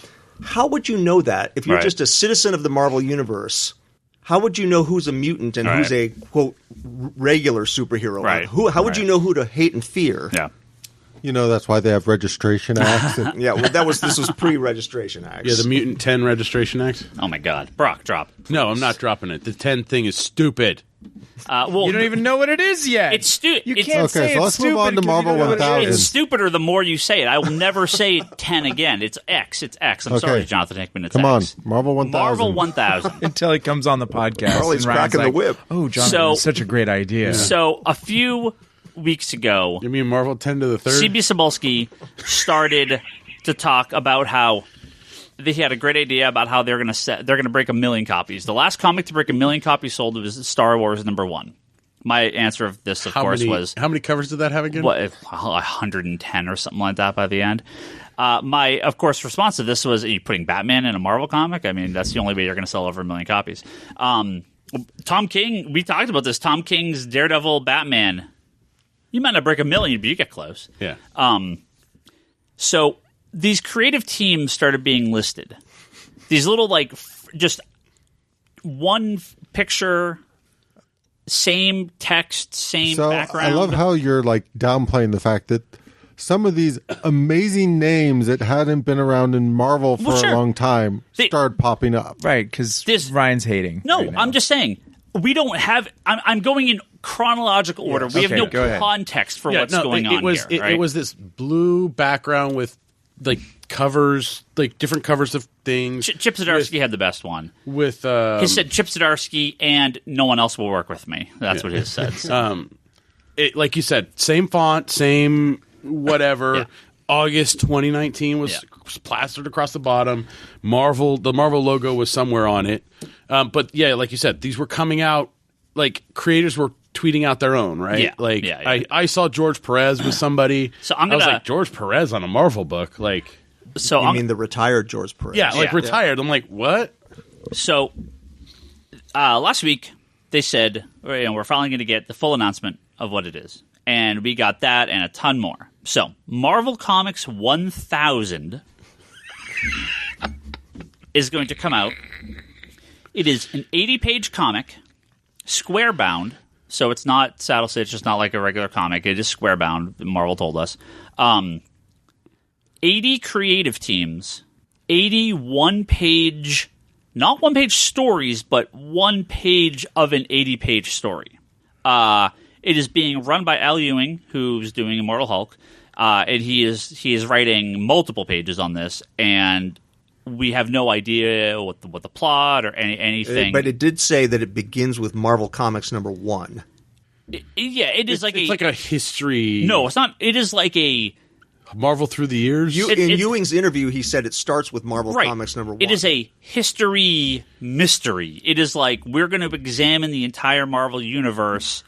how would you know that if you're Right. just a citizen of the Marvel universe? How would you know who's a mutant and who's a quote regular superhero? Right. How would you know who to hate and fear? Yeah. You know, that's why they have registration acts. And Yeah, well, this was pre-registration acts. Yeah, the Mutant 10 Registration Act. Oh my God, Brock, drop. No, I'm not dropping it. The 10 thing is stupid. Well, You don't even know what it is yet. It's stupid. You It's- can't Okay, say so it's let's move on stupid to 'cause you Marvel don't know what it 1000. is. It's stupider the more you say it. I will never say 10 again. It's X. It's X. I'm Okay. sorry, Jonathan Hickman. It's Come on, X. Marvel 1000. Marvel 1000. Until he comes on the podcast. Charlie's and Ryan's cracking the like, whip. Oh, Jonathan, So- it's such a great idea. So a few weeks ago, You mean Marvel 10 to the third? CB Cebulski started to talk about how he had a great idea about how they're going to break 1 million copies. The last comic to break 1 million copies sold was Star Wars #1. My answer of this, of course, was how many covers did that have again? what 110 or something like that by the end. My, of course, response to this was, are you putting Batman in a Marvel comic? I mean, that's the only way you're going to sell over 1 million copies. Tom King, we talked about this. Tom King's Daredevil Batman You might not break 1 million, but you get close. Yeah. So these creative teams started being listed. These little, like, just one picture, same text, same background. I love how you're like downplaying the fact that some of these amazing names that hadn't been around in Marvel for a long time started popping up. Right, because Ryan's hating. No, right now. I'm just saying we don't have. I'm going in chronological order. We have no context for what's going on here. Right? It was this blue background with like covers, like different covers of things. Chip Zdarsky had the best one. With he said Chip Zdarsky and no one else will work with me. That's what his said. So. Like you said, same font, same whatever. August 2019 was plastered across the bottom. The Marvel logo was somewhere on it. But yeah, like you said, these were coming out. Like creators were tweeting out their own, right? Yeah. Like I saw George Perez with somebody. So I was like, George Perez on a Marvel book, like. So you mean the retired George Perez? Yeah, like retired. I'm like, what? So last week they said we're finally going to get the full announcement of what it is, and we got that and a ton more. So Marvel Comics 1000 is going to come out. It is an 80-page comic, square bound. So it's not saddle stitch. It's not like a regular comic. It is square bound. Marvel told us. 80 creative teams, 80 one-page, not one-page stories, but one page of an 80-page story. It is being run by Al Ewing, who's doing Immortal Hulk, and he is writing multiple pages on this, and we have no idea what the plot or anything. But it did say that it begins with Marvel Comics #1. It is it's like a history. No, it's not. It is like a Marvel through the years. In Ewing's interview, he said it starts with Marvel Comics #1. It is a history mystery. It is like we're going to examine the entire Marvel universe,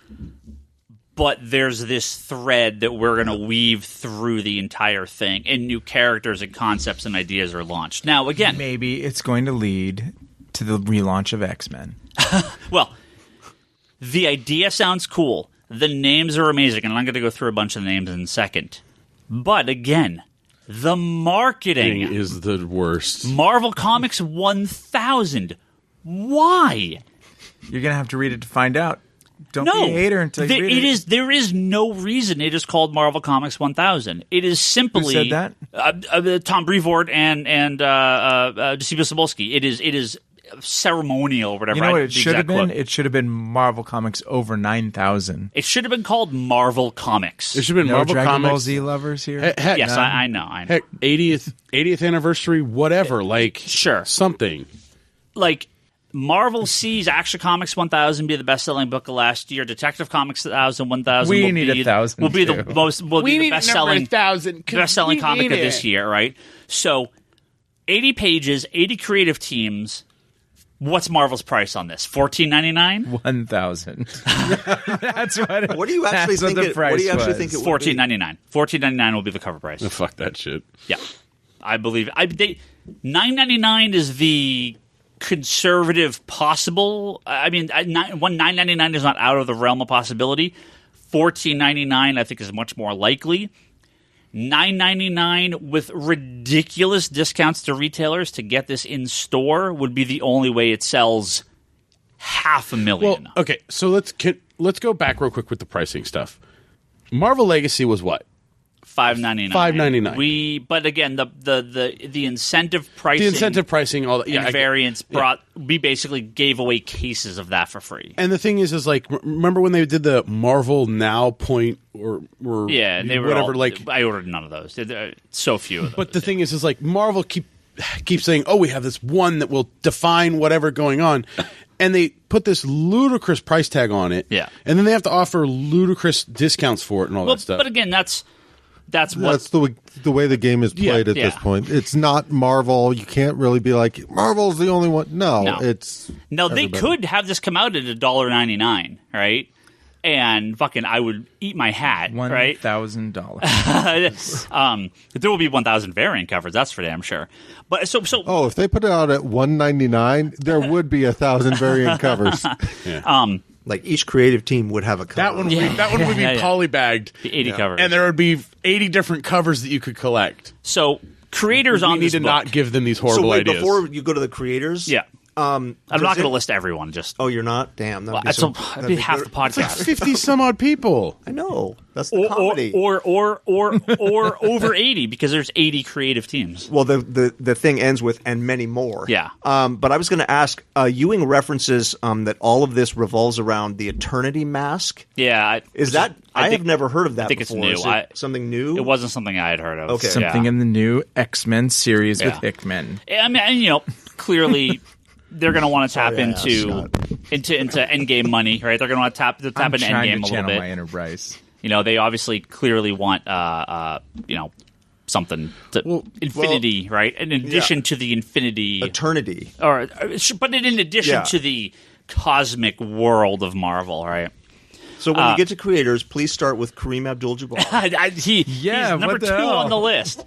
but there's this thread that we're going to weave through the entire thing, and new characters and concepts and ideas are launched. Now, again, maybe it's going to lead to the relaunch of X-Men. Well, the idea sounds cool. The names are amazing, and I'm going to go through a bunch of the names in a second. But again, the marketing is the worst. Marvel Comics 1000. Why? You're going to have to read it to find out. Don't be a hater until you read it. There is no reason it is called Marvel Comics 1000. It is simply... Who said that? Tom Brevoort and Josephus Cebulski. It is ceremonial or whatever. You know what it should have been? It should have been Marvel Comics over 9,000. It should have been called Marvel Comics. It should have been Marvel Dragon Comics. Ball Z lovers here? Heck, yes, I know. Heck, 80th anniversary, whatever. Sure. Something. Like, Marvel sees Action Comics 1000 be the best-selling book of last year. Detective Comics 1000 we need 1,000 will be the most will be the best-selling comic of this year, right? So 80 pages, 80 creative teams. What's Marvel's price on this? $14.99? 1,000. That's what. What do you actually think? What do you actually think it would be? $14.99. $14.99 will be the cover price. Oh, fuck that shit. Yeah, I believe. $9.99 is the conservative possible. I mean, $9.99 is not out of the realm of possibility. $14.99 I think is much more likely. $9.99 with ridiculous discounts to retailers to get this in store would be the only way it sells 500,000. Well, okay, so let's go back real quick with the pricing stuff. Marvel Legacy was what? $5.99. $5.99. But again, the incentive pricing, all that, and variants we basically gave away cases of that for free. And the thing is like, remember when they did the Marvel Now point or yeah, they were whatever? I ordered none of those. So few of them. But the thing is like Marvel keep saying, oh, we have this one that will define whatever going on. And they put this ludicrous price tag on it. Yeah. And then they have to offer ludicrous discounts for it and all that stuff. But again, that's the way the game is played at this point. It's not Marvel. You can't really be like, Marvel's the only one. No. It's they could have this come out at $1.99, right? And fucking, I would eat my hat, right? $1,000. There will be 1,000 variant covers. That's for damn sure. But so if they put it out at $199, there would be 1,000 variant covers. Now Like each creative team would have a cover. That one would be polybagged. The 80 covers. And there would be 80 different covers that you could collect. So creators on We need this to book. not give them these horrible So wait, ideas. before you go to the creators, Yeah. I'm not going to list everyone. Just Oh, you're not? Damn, that'd be that'd be half the podcast. 50 some odd people. I know. That's the comedy. Or over 80 because there's 80 creative teams. Well, the thing ends with "and many more." Yeah. But I was going to ask. Ewing references that all of this revolves around the Eternity Mask. Yeah, I have never heard of that. I think it's before. new. Is it something new? It wasn't something I had heard of. Okay. Something in the new X-Men series with Yeah. Hickman. I mean, clearly they're going to want to tap yeah, into endgame money, right? They're going to want to tap into I'm endgame trying a to little channel bit. my inner Bryce. They obviously clearly want something to infinity, right? In addition to the infinity, Eternity. but in addition to the cosmic world of Marvel, right? So when you get to creators, please start with Kareem Abdul-Jabbar. He's number what the 2 hell? on the list.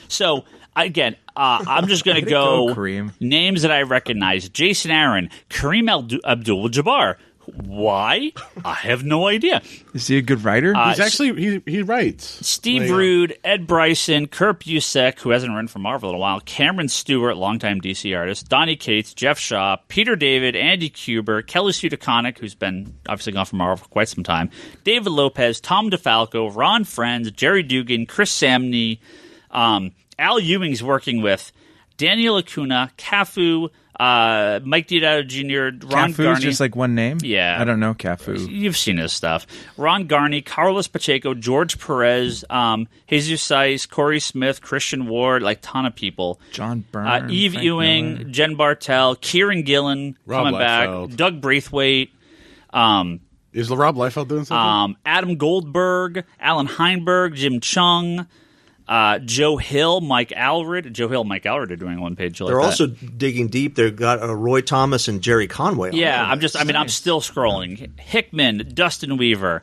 So again, I'm just going to Way to go go, Kareem. names that I recognize: Jason Aaron, Kareem Abdul-Jabbar. Why? I have no idea. Is he a good writer? He's actually he writes. Steve Rude, Ed Bryson, Kurt Busiek, who hasn't written for Marvel in a while, Cameron Stewart, longtime DC artist, Donny Cates, Jeff Shaw, Peter David, Andy Kuber, Kelly Sue DeConnick, who's been obviously gone from Marvel for quite some time, David Lopez, Tom DeFalco, Ron Friends, Jerry Dugan, Chris Samney, Al Ewing's working with Daniel Acuna, Cafu, Mike Diodato Jr., Ron Cafu's Garney. just like one name? Yeah. I don't know Cafu. You've seen his stuff. Ron Garney, Carlos Pacheco, George Perez, Jesus Saiz, Corey Smith, Christian Ward, like ton of people. John Byrne. Eve Frank Ewing, Miller. Jen Bartel, Kieran Gillen Rob coming Liefeld. back, Doug Braithwaite, Is Rob Liefeld doing something? Adam Goldberg, Alan Heinberg, Jim Chung, Joe Hill, Mike Allred. Joe Hill and Mike Allred are doing one page. They're also digging deep. They've got Roy Thomas and Jerry Conway. Yeah, on there. I'm still scrolling. Hickman, Dustin Weaver,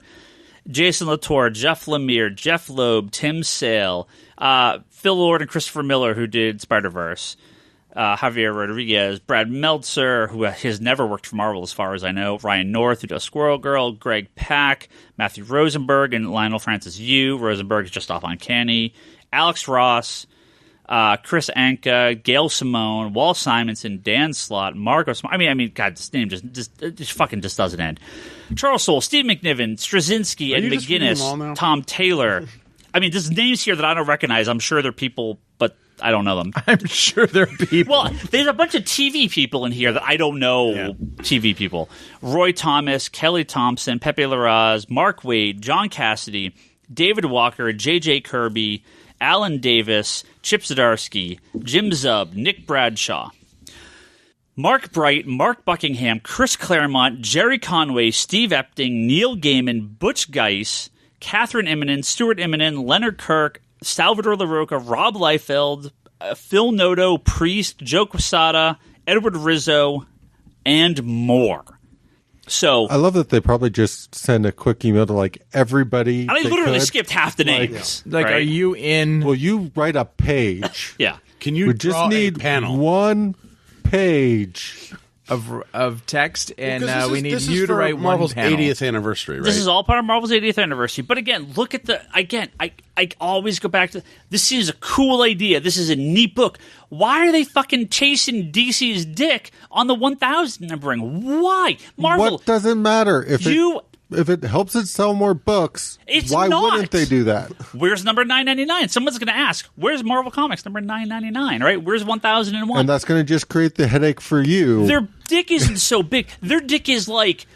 Jason Latour, Jeff Lemire, Jeff Loeb, Tim Sale, Phil Lord and Christopher Miller, who did Spider-Verse, Javier Rodriguez, Brad Meltzer, who has never worked for Marvel as far as I know, Ryan North, who does Squirrel Girl, Greg Pak, Matthew Rosenberg, and Lionel Francis Yu. Rosenberg is just off Uncanny. Alex Ross, Chris Anka, Gail Simone, Walt Simonson, Dan Slott, Marcos. I mean, God, this name just fucking doesn't end. Charles Soule, Steve McNiven, Straczynski, Are Ed you just reading them all now? McGinnis, Tom Taylor. I mean, there's names here that I don't recognize. I'm sure they're people, but I don't know them. I'm sure there are people. Well, there's a bunch of TV people in here that I don't know. TV people: Roy Thomas, Kelly Thompson, Pepe Larraz, Mark Wade, John Cassidy, David Walker, J.J. Kirby, Alan Davis, Chip Zdarsky, Jim Zub, Nick Bradshaw, Mark Bright, Mark Buckingham, Chris Claremont, Jerry Conway, Steve Epting, Neil Gaiman, Butch Geis, Catherine Immonen, Stuart Immonen, Leonard Kirk, Salvador LaRocca, Rob Liefeld, Phil Noto, Priest, Joe Quesada, Edward Rizzo, and more. So I love that they probably just send a quick email to like everybody. I they literally could. skipped half the names. like, right? are you in? Well, you write a page. Yeah. Can you We draw just need a panel? one page. of text, and Because we need this you is to for write Marvel's one panel. 80th anniversary, right? This is all part of Marvel's 80th anniversary. But again, look at I always go back to, this is a cool idea. This is a neat book. Why are they fucking chasing DC's dick on the 1000 numbering? Why? Marvel. What does it matter if You- if it helps it sell more books? It's why not. wouldn't they do that? Where's number 999? Someone's going to ask, where's Marvel Comics number 999, right? Where's 1001? And that's going to just create the headache for you. Their dick isn't so big. Their dick is like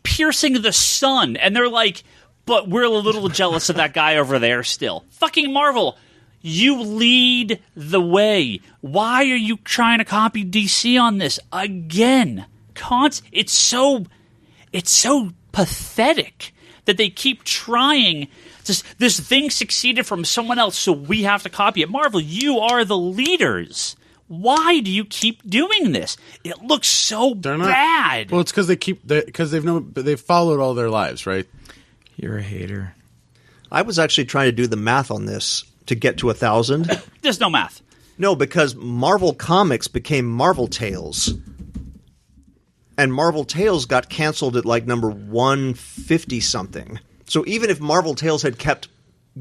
piercing the sun, and they're like, but we're a little jealous of that guy over there still. Fucking Marvel, you lead the way. Why are you trying to copy DC on this again? It's so pathetic that they keep trying. This thing succeeded from someone else, so we have to copy it. Marvel, you are the leaders. Why do you keep doing this? It looks so bad. Well, it's because they've followed all their lives, right? You're a hater. I was actually trying to do the math on this to get to 1,000. There's no math. No, because Marvel Comics became Marvel Tales. And Marvel Tales got canceled at like number 150 something. So even if Marvel Tales had kept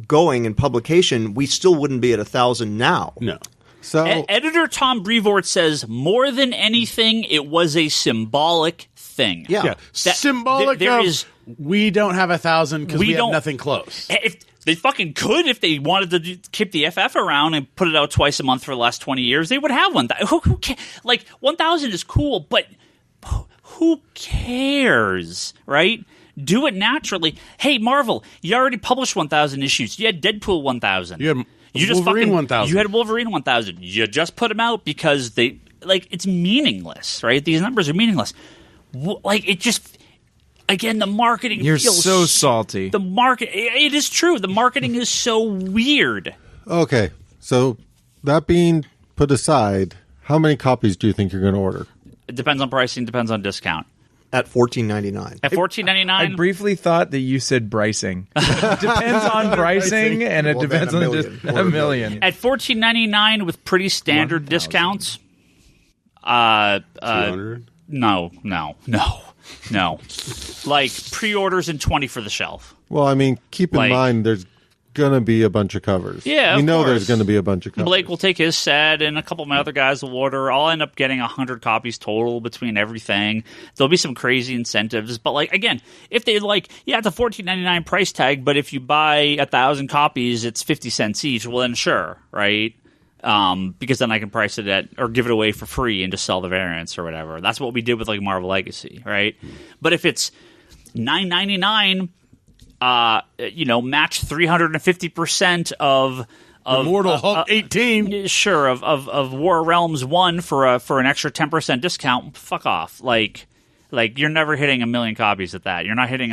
going in publication, we still wouldn't be at 1,000 now. No. So Editor Tom Brevoort says, more than anything, it was a symbolic thing. Yeah. Symbolic there of is- we don't have 1,000 because we have don't- nothing close. If they fucking could, if they wanted to keep the FF around and put it out twice a month for the last 20 years, they would have one. Who like, 1,000 is cool, but who cares, right? Do it naturally. Hey, Marvel, you already published 1,000 issues. You had Deadpool 1,000. You had Wolverine 1,000. You had Wolverine 1,000. You just put them out because they, like, it's meaningless, right? These numbers are meaningless. Like, it just... Again, the marketing You're feels so salty. The market, it is true. The marketing is so weird. okay, so that being put aside, how many copies do you think you're going to order? It depends on pricing, depends on discount. At $14.99. At $14.99, I briefly thought that you said bricing. Depends on pricing, and it Well, depends then on a just million. a million. at $14.99 with pretty standard 1,000. discounts. 200? No. Like pre-orders and 20 for the shelf. Well, I mean, keep in Like- mind there's going to be a bunch of covers. Yeah, we of know course. there's going to be a bunch of covers. Blake will take his set, and a couple of my other guys will order. I'll end up getting 100 copies total between everything. There'll be some crazy incentives, but like again, if they like, it's a $14.99 price tag, but if you buy 1,000 copies, it's 50 cents each. Well, then sure, right? Because then I can price it at or give it away for free and just sell the variants or whatever. That's what we did with like Marvel Legacy, right? But if it's $9.99. Match 350% of Immortal Hulk 18. Sure, of War Realms 1 for an extra 10% discount. Fuck off. Like you're never hitting 1 million copies at that. You're not hitting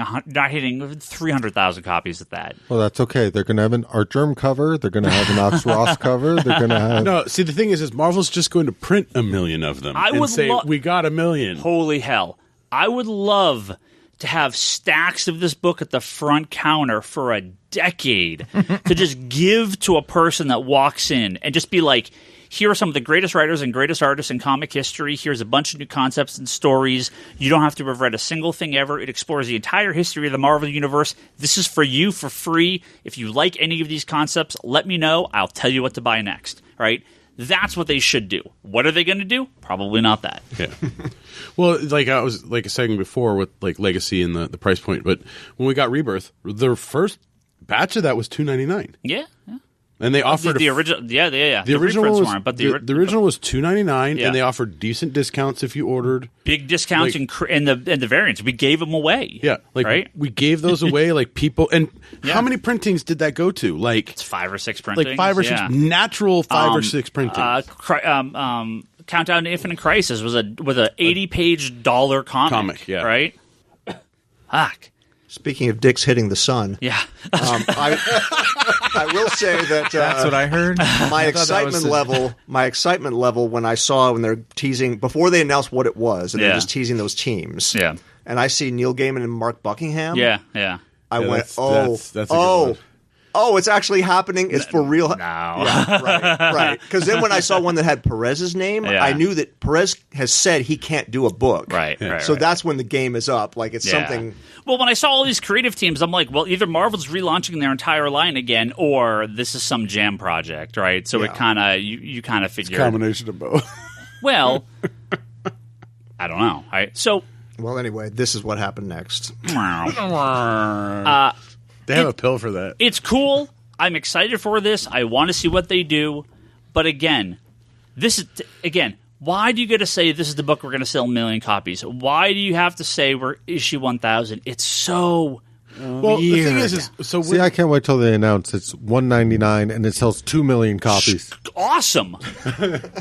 300,000 copies at that. Well, that's okay. They're going to have an Artgerm cover. They're going to have an Ox Ross cover. They're going to have... No, see, the thing is Marvel's just going to print 1 million of them I and would say, we got 1 million. Holy hell. I would love to have stacks of this book at the front counter for a decade to just give to a person that walks in and just be like, here are some of the greatest writers and greatest artists in comic history. Here's a bunch of new concepts and stories. You don't have to have read a single thing ever. It explores the entire history of the Marvel Universe. This is for you for free. If you like any of these concepts, let me know. I'll tell you what to buy next. Right? That's what they should do. What are they going to do? Probably not that. Yeah. Well, like I was like saying before with like Legacy and the price point, but when we got Rebirth, the first batch of that was $2.99. Yeah. And they offered the original. Yeah. The original reprints was weren't, but the original was $2.99, Yeah. and they offered decent discounts if you ordered. big discounts Like- in the variants. We gave them away. Yeah, like right. we gave those away. Like people, and Yeah. how many printings did that go to? Like It's 5 or 6 printings. like 5 or 6 yeah. natural 5 or 6 printings. Countdown to Infinite Crisis was a 80-page dollar comic. yeah. Right. Fuck. Speaking of dicks hitting the sun, Yeah. I will say that That's what I heard. my thought that was excitement level when I saw when they're teasing before they announced what it was, and Yeah. they're just teasing those teams. Yeah. And I see Neil Gaiman and Mark Buckingham. Yeah. I Yeah, went, that's a good one. it's actually happening. It's for real. No. Yeah, right. Because then when I saw one that had Perez's name, Yeah. I knew that Perez has said he can't do a book. Right. Right. So right. that's when the game is up. Like it's Yeah. something. Well, when I saw all these creative teams, I'm like, well, either Marvel's relaunching their entire line again, or this is some jam project, right? So Yeah. it kind of you kind of figure. Combination of both. Well, I don't know. Right? So. Well, anyway, this is what happened next. They have a pill for that. It's cool. I'm excited for this. I want to see what they do. But again, why do you get to say this is the book we're going to sell 1 million copies? Why do you have to say we're issue 1,000? It's so Well, the thing is so See, I can't wait till they announce it's $1.99 and it sells 2 million copies. awesome.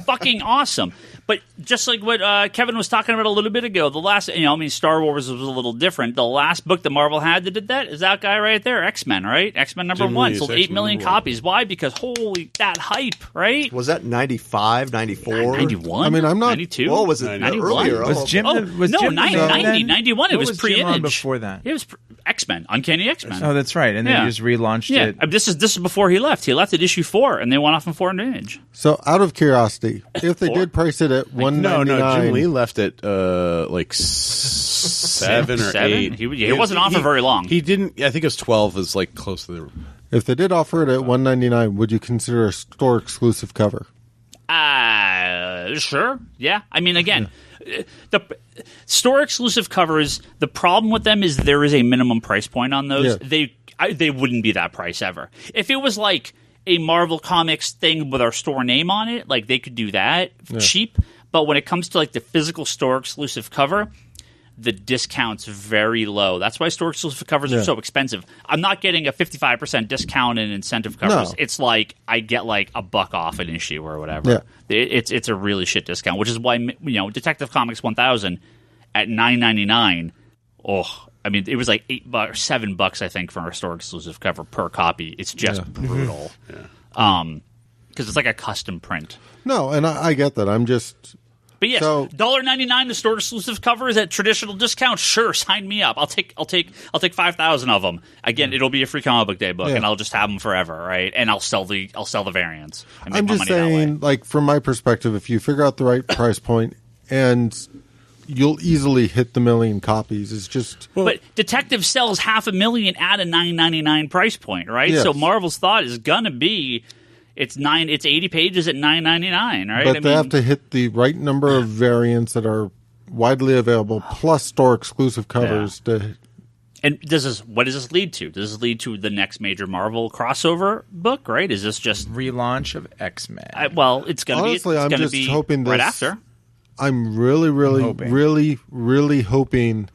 Fucking awesome. But just like what Kevin was talking about a little bit ago, the last, Star Wars was a little different. The last book that Marvel had that did that is that guy right there, X-Men, right? X-Men number Jim 1 Lee's sold 8 X-Men million number 1. copies. Why? Because holy, that hype, right? Was that 95, 94? 91? I mean, I'm not- 92? Oh, was it 91? earlier? Was Jim? Oh, was no, Jim 90, then? 91. It What was Jim on pre-image. before that? It was. X-Men, Uncanny X-Men. Oh, that's right. And then you just relaunched it. I mean, this is before he left. He left at issue 4, and they went off in Foreign Image. So, out of curiosity, if they did price it at $199, No, Jim Lee left at like 7 or 8. He wasn't on for very long. He didn't. I think it was 12. Is like close to the. if they did offer it at $199, would you consider a store exclusive cover? Sure. Yeah. I mean, again, the store exclusive covers, the problem with them is there is a minimum price point on those. Yeah. They wouldn't be that price ever. If it was like a Marvel Comics thing with our store name on it, like they could do that cheap. But when it comes to like the physical store exclusive cover, the discount's very low. That's why store exclusive covers are so expensive. I'm not getting a 55% discount in incentive covers. No. It's like I get like $1 off an issue or whatever. Yeah. It's a really shit discount, which is why Detective Comics 1000 at $9.99. Oh, I mean, it was like $8 or $7, I think, for a store exclusive cover per copy. It's just brutal. Because it's like a custom print. No, and I get that. I'm just. But yes, So- $1.99 the store exclusive covers at traditional discount. Sure, sign me up. I'll take 5,000 of them. Again, it'll be a free comic book day book, and I'll just have them forever, right? And I'll sell the variants. And make I'm my just money that way. saying, like, from my perspective, if you figure out the right price point and you'll easily hit the 1 million copies. It's just. But Detective sells 500,000 at a $9.99 price point, right? Yes. So Marvel's thought is gonna be it's 80 pages at $9.99, right? But they have to hit the right number of variants that are widely available, plus store exclusive covers. And what does this lead to? Does this lead to the next major Marvel crossover book? Right? Is this just Relaunch of X-Men. well? It's gonna Honestly, be. I'm It's gonna just be hoping right this- after. I'm really hoping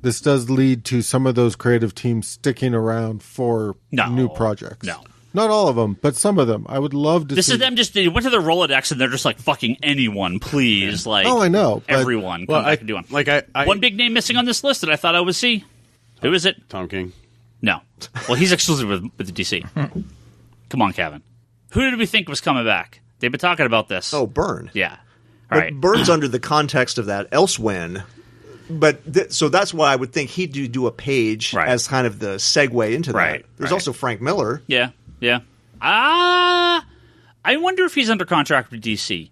this does lead to some of those creative teams sticking around for new projects. No. Not all of them, but some of them. I would love to This see. is them they went to their Rolodex and they're just like, fucking anyone, please. Like, Oh, I know, but- everyone. Come back and do one. Like I One big name missing on this list that I thought I would see. Who is it? Tom King. No. Well, he's exclusive with the DC. Come on, Kevin. Who did we think was coming back? They've been talking about this. Oh, Byrne. Yeah. All But right. Byrne's under the context of that elsewhen. But so that's why I would think he'd do a page as kind of the segue into that. There's also Frank Miller. Yeah. I wonder if he's under contract with DC.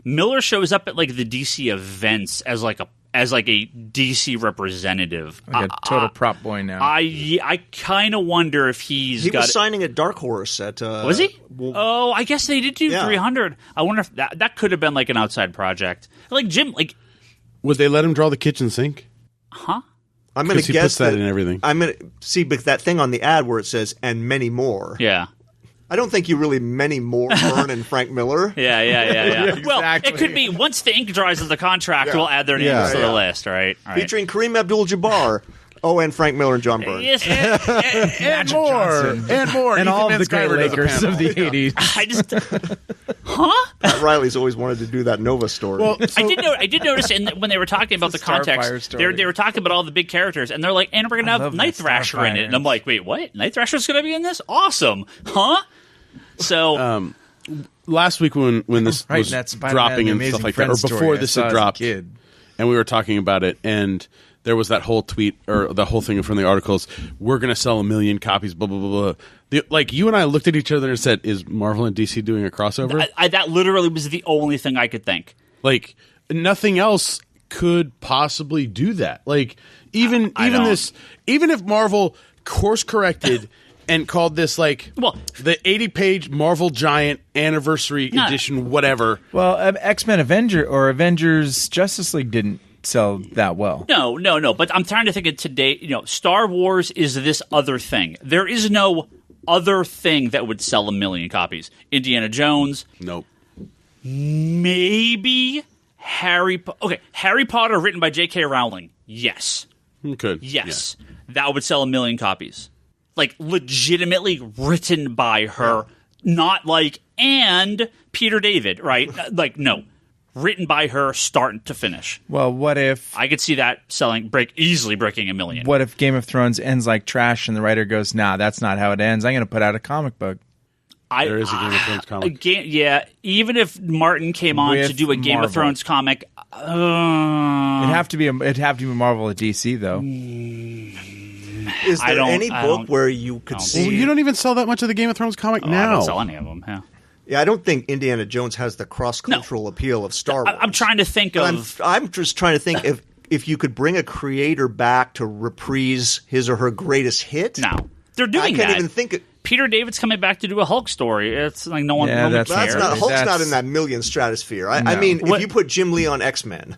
Miller shows up at like the DC events as like a DC representative. Like a total prop boy now. I kind of wonder if he was signing at Dark Horse at. Was he? I guess they did do 300. I wonder if that could have been like an outside project. Like Jim, like would they let him draw the kitchen sink? Huh? I'm going to guess puts that in everything. I'm going to see, but that thing on the ad where it says "and many more." Yeah. I don't think you really many more Byrne and Frank Miller. Yeah. Well, it could be once the ink dries of the contract, we'll add their names to the list, right? Featuring Kareem Abdul-Jabbar. Oh, and Frank Miller and John Byrne. Yes, and more. And all of the great Skyler does a Lakers panel. of the 80s. I just, huh? Pat Riley's always wanted to do that Nova story. Well, I did notice when they were talking about the context, they were talking about all the big characters, and they're like, and we're gonna have Night Thrasher in it, and I'm like, wait, what? Night Thrasher's gonna be in this? Awesome, huh? So. Last week when this was dropping and stuff like that, or before this had dropped, and we were talking about it, and there was that whole tweet or the whole thing from the articles. We're going to sell 1 million copies. Blah blah blah blah. Like you and I looked at each other and said, "Is Marvel and DC doing a crossover?" That literally was the only thing I could think. Like nothing else could possibly do that. Like even if Marvel course corrected. And called this like the 80-page Marvel Giant Anniversary Edition, whatever. Well, X-Men Avengers Justice League didn't sell that well. No. But I'm trying to think of today. Star Wars is this other thing. There is no other thing that would sell 1 million copies. Indiana Jones. Nope. Maybe Harry Potter written by J.K. Rowling. Yes. Could. Yes. Yeah. That would sell 1 million copies. Like, legitimately written by her, not like, and Peter David, right? Like, no. Written by her, start to finish. Well, what if... I could see that easily breaking 1 million. What if Game of Thrones ends like trash and the writer goes, nah, that's not how it ends. I'm going to put out a comic book. There is a Game of Thrones comic. Even if Martin came on to do a Game of Thrones comic... It'd have to be Marvel at DC, though. Is there any book where you could see? Well, you don't even sell that much of the Game of Thrones comic now. I don't sell any of them. Yeah. Yeah, I don't think Indiana Jones has the cross-cultural appeal of Star Wars. I'm trying to think of. I'm just trying to think if you could bring a creator back to reprise his or her greatest hit. No, they're doing that. I can't even think. Peter David's coming back to do a Hulk story. It's like no one cares. Hulk's not in that million stratosphere. I mean, if you put Jim Lee on X-Men,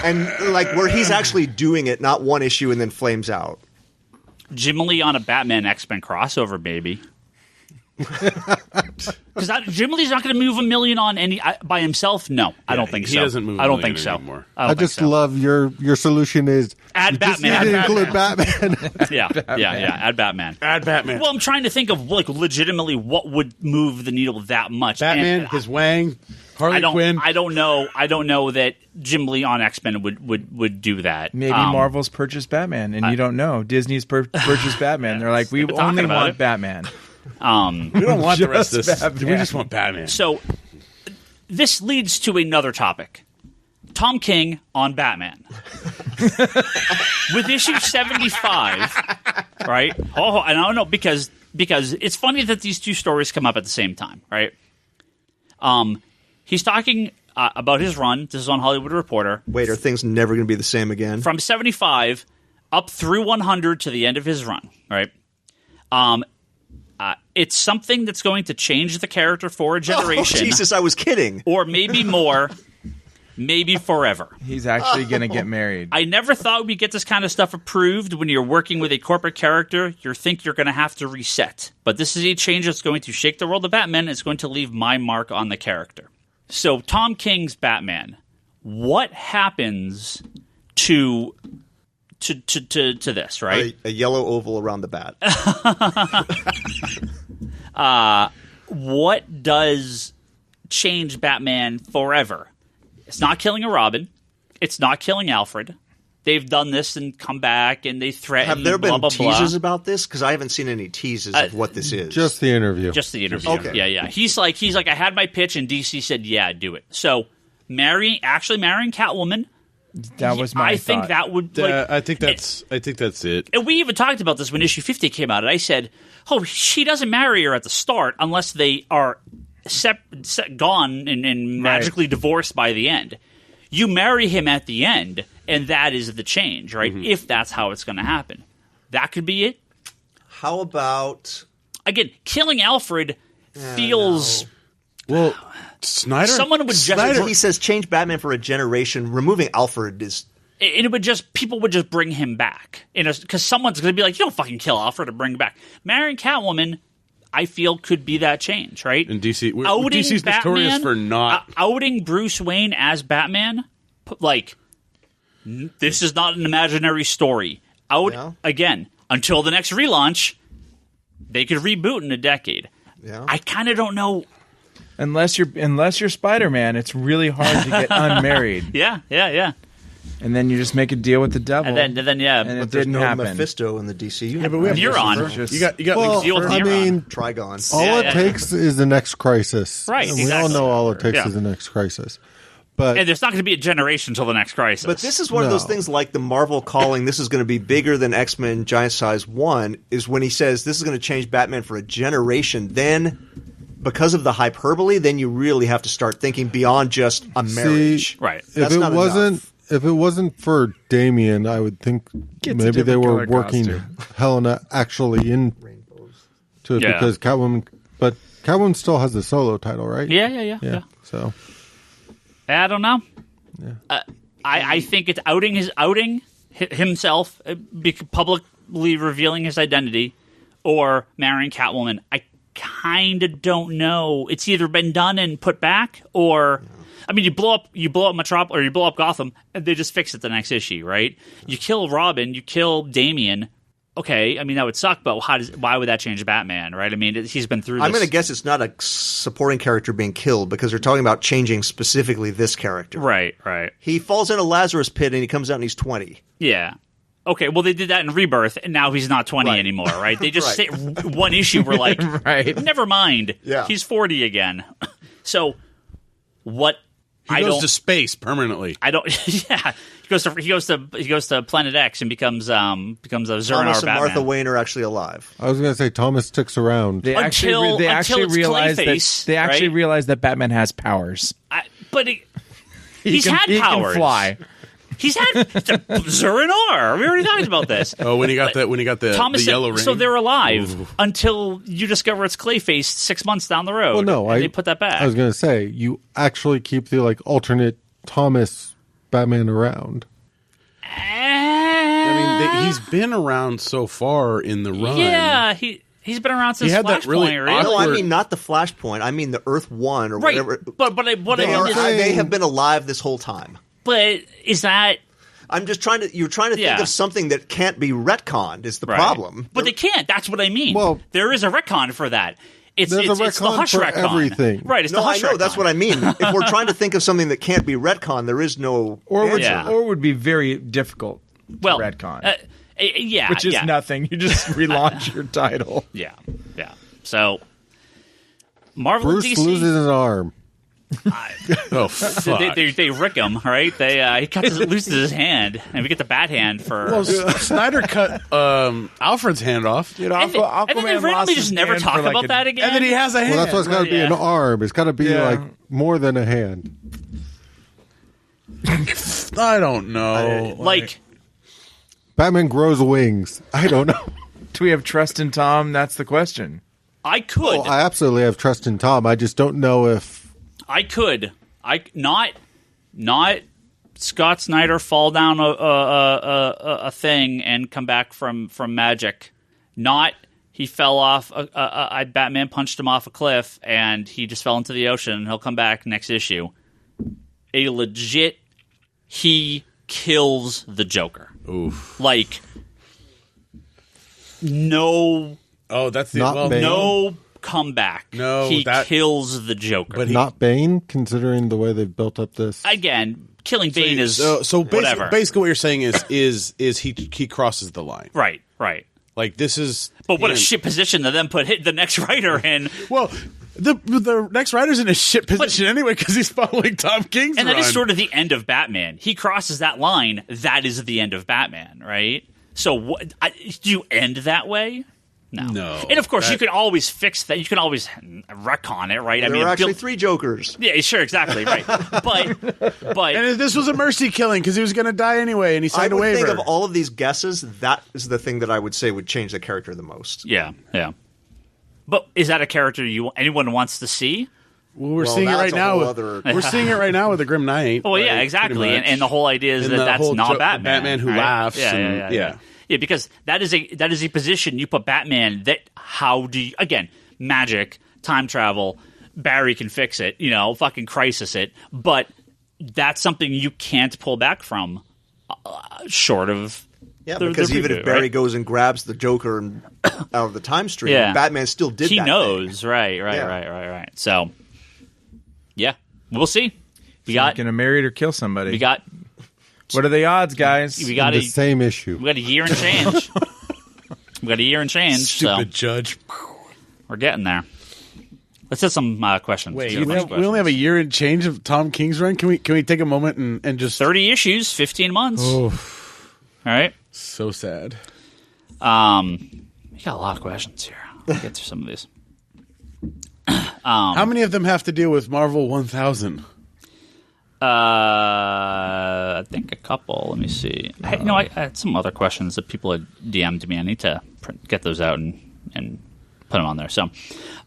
and like where he's actually doing it, not one issue and then flames out. Jim Lee on a Batman X-Men crossover, baby. Because Jim Lee's not going to move $1 million on any by himself. No, I don't think so. He doesn't move. I don't think so. Anymore. I just love your solution is add Batman. Just need to include Batman. yeah. Add Batman. Add Batman. Well, I'm trying to think of like legitimately what would move the needle that much. Batman, his Wang, Harley Quinn. I don't know that Jim Lee on X-Men would do that. Maybe Marvel's purchased Batman, and you don't know. Disney's purchased Batman. They're like, we only want Batman. We don't want the rest of this. Batman. We just want Batman. So this leads to another topic. Tom King on Batman. With issue 75, right? Oh, I don't know, because it's funny that these two stories come up at the same time, right? He's talking about his run. This is on Hollywood Reporter. Wait, are things never going to be the same again? From 75 up through 100 to the end of his run, right? It's something that's going to change the character for a generation. Oh, Jesus, I was kidding. Or maybe more, maybe forever. He's actually going to get married. I never thought we'd get this kind of stuff approved. When you're working with a corporate character, you think you're going to have to reset. But this is a change that's going to shake the world of Batman. It's going to leave my mark on the character. So, Tom King's Batman. What happens to this, right? A yellow oval around the bat. What does change Batman forever? It's not killing a Robin. It's not killing Alfred. They've done this and come back and they threaten. Have there blah, been blah, teases blah. about this? Because I haven't seen any teases of what this is. Just the interview. Just the interview. Okay. Yeah. He's like, I had my pitch and DC said, yeah, do it. So marrying Catwoman. That was my I thought. think that would. I think that's it. And we even talked about this when issue 50 came out. And I said, "Oh, she doesn't marry her at the start unless they are gone and magically divorced by the end. You marry him at the end, and that is the change, right? Mm-hmm. If that's how it's going to happen, that could be it. How about again killing Alfred feels well." Snyder. Someone would Snyder, he says change Batman for a generation. Removing Alfred is. It would just people would just bring him back, because someone's going to be like, you don't fucking kill Alfred to bring him back. Marrying Catwoman, I feel could be that change, right? And DC's Batman, notorious for not outing Bruce Wayne as Batman. Like, this is not an imaginary story. Again until the next relaunch. They could reboot in a decade. Yeah. I kind of don't know. Unless you're Spider-Man, it's really hard to get unmarried. Yeah. And then you just make a deal with the devil. And then and it didn't happen. Mephisto in the DC universe. Yeah, but we have Neuron. You got well, deal with I Neuron. mean, Trigon. all it takes is the next crisis. Right, And we exactly. all know all it takes is the next crisis. But And there's not going to be a generation until the next crisis. But this is one of those things like the Marvel calling this is going to be bigger than X-Men Giant Size 1 is when he says this is going to change Batman for a generation. Then, because of the hyperbole, then you really have to start thinking beyond just a marriage. Right. That's not enough. If it wasn't for Damien, I would think maybe they were working Helena actually into it because Catwoman still has the solo title, right? Yeah. So I don't know. Yeah. I think it's outing himself, publicly revealing his identity, or marrying Catwoman. I kind of don't know. It's either been done and put back, or I mean, you blow up Metropolis, or you blow up Gotham, and they just fix it the next issue, right? You kill Robin, you kill Damian. Okay, I mean that would suck, but why would that change Batman, right? I mean, he's been through this. I'm going to guess it's not a supporting character being killed because they're talking about changing specifically this character. Right. He falls in a Lazarus pit and he comes out and he's 20. Yeah. Okay, well, they did that in Rebirth, and now he's not 20 anymore, right? They just say one issue were like, never mind. Yeah. He's 40 again. So, what He goes to space permanently. I don't. Yeah, he goes to Planet X and becomes a Zernar Thomas and Batman. Martha Wayne are actually alive. I was going to say Thomas sticks around. They Until actually it's realize Clayface, that right? realize that Batman has powers. But he's had he powers. Can fly. He's had Zernar. We already talked about this. Oh, when he got the Thomas the yellow ring. So they're alive until you discover it's Clayface 6 months down the road. Well, no, and they put that back. I was going to say you actually keep the alternate Thomas Batman around. I mean, he's been around so far in the run. Yeah, he's been around since He had that really Flashpoint, right? No, I Awkward. mean not the Flashpoint. I mean the Earth 1 or Right, whatever. but what I mean is, They have been alive this whole time. but is that I'm just trying to. You're trying to think Yeah. of something that can't be retconned. Is the right? problem? But they can't. That's what I mean. Well, there is a retcon for that. It's there's a it's the retcon Hush for retcon. everything. Right? It's No, the I Hush know. retcon. That's what I mean. If we're trying to think of something that can't be retconned, there is no answer. Yeah. Or would be very difficult Well, to retcon. Yeah, which is yeah. nothing. You just relaunch your title. Yeah, yeah. So Marvel Bruce and DC, loses an arm. Oh, fuck. they rick him, right? He loses his hand, and we get the bat hand for. Well, Snyder cut Alfred's hand off. You know, and then they Aquaman randomly lost just his never hand talk for like about that again. And then he has a hand. Well, that's why it's got to be an Yeah. arm. It's got to be Yeah. more than a hand. I don't know. like. Batman grows wings. I don't know. Do we have trust in Tom? That's the question. I could. Oh, I absolutely have trust in Tom. I just don't know if I could. Not Scott Snyder fall down a thing and come back from magic. Not he fell off. Batman punched him off a cliff and he just fell into the ocean. And he'll come back next issue. A legit. He kills the Joker. Oof. Like no. Oh, that's the Not Bane. No comeback. No, he that- kills the Joker. But not Bane, considering the way they've built up this. Again, killing Bane is so whatever. basically what you're saying is he crosses the line. Right. Like this is. But what a damn. shit position to then put the next writer in. Well, the next writer's in a shit position anyway because he's following Tom King's And that run. is sort of the end of Batman. He crosses that line. That is the end of Batman, right? So do you end that way? No. And of course, you can always fix that. You can always retcon it, right? There were actually 3 Jokers. Yeah, sure, exactly, right. But And this was a mercy killing because he was going to die anyway, and he I signed a would waiver. think of all of these guesses, that is the thing that I would say would change the character the most. yeah. But is that a character anyone wants to see? Well, we're Well, seeing it that's right a now. whole other- We're seeing it right now with the Grim Knight. Well, yeah, right, exactly. pretty much. And the whole idea is And that the that's whole not the Batman. Batman who right? laughs. Yeah. Yeah, because that is a position you put Batman that how do you again magic time travel Barry can fix it fucking crisis it but that's something you can't pull back from short of because even if Barry goes and grabs the Joker and out of the time stream, Batman still did. He that knows, thing. right. So yeah, we'll see. We got Gonna marry or kill somebody. we got What are the odds, guys? we got the same issue. we got a year and change. We got a year and change. Stupid so judge. we're getting there. Let's hit some questions. Wait, Let's we hit some only have a questions. year and change of Tom King's run. Can we take a moment and just 30 issues, 15 months. Oh, All right. so sad. We got a lot of questions here. Let's get through some of these. How many of them have to deal with Marvel 1000? I think a couple. Let me see. I had some other questions that people had DM'd me. I need to get those out and put them on there. So,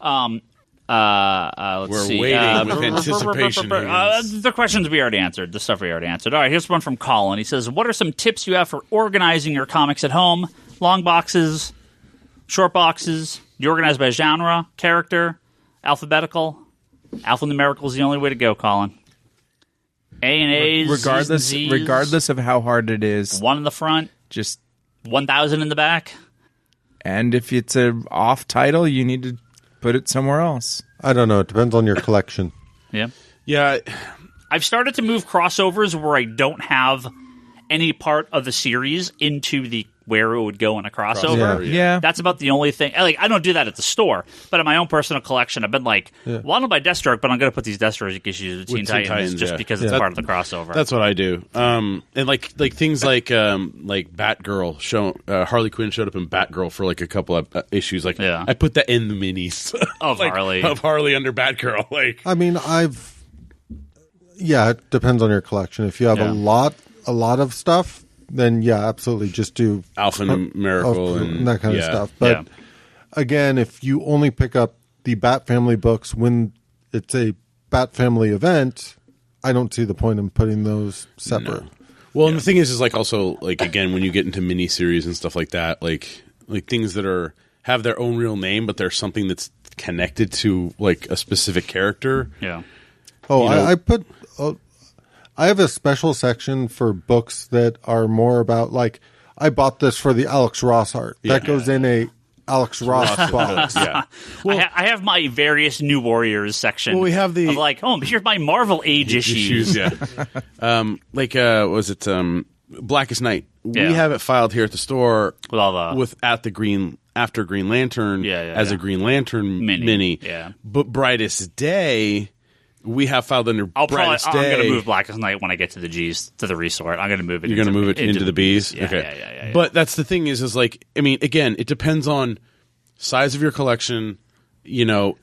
let's We're see. waiting with anticipation. The questions we already answered. The stuff we already answered. All right, here's one from Colin. He says, what are some tips you have for organizing your comics at home? Long boxes, short boxes. You organize by genre, character, alphabetical. Alphanumerical is the only way to go, Colin. A and A's, regardless Z's, regardless of how hard it is. 1 in the front, Just 1,000 in the back. and if it's a off title, you need to put it somewhere else. I don't know. It depends on your collection. Yeah. Yeah, I've started to move crossovers where I don't have any part of the series into the where it would go in a crossover. Yeah. That's about the only thing. Like, I don't do that at the store, but in my own personal collection, I've been like, well, I don't buy Deathstroke, but I'm going to put these Deathstroke issues with Teen Titans just because it's part of the crossover. That's what I do. And like things like Batgirl Harley Quinn showed up in Batgirl for like a couple of issues. Like, I put that in the minis of Harley under Batgirl. Like, I mean, it depends on your collection. If you have a lot of stuff, then absolutely, just do Alpha and Miracle and that kind of stuff. But again, if you only pick up the Bat Family books when it's a Bat Family event, I don't see the point in putting those separate. No. Well, and the thing is like also like again when you get into miniseries and stuff like that, like things that have their own real name, but there's something that's connected to like a specific character. Yeah. Oh, I have a special section for books that are more about like I bought this for the Alex Ross art. That goes in a Alex Ross box. Well, I have my various New Warriors section. Well, we have the of like, here's my Marvel Age issues. Was it Blackest Night? We have it filed here at the store with all the after Green Lantern as a Green Lantern mini. Yeah, but Brightest Day. We have filed under Brightest Day. I'm going to move Blackest Night when I get to the G's, to the resort. I'm going to move it. You're going to move it into the B's? Yeah, okay. Yeah. But that's the thing is like, I mean, again, it depends on size of your collection. You know,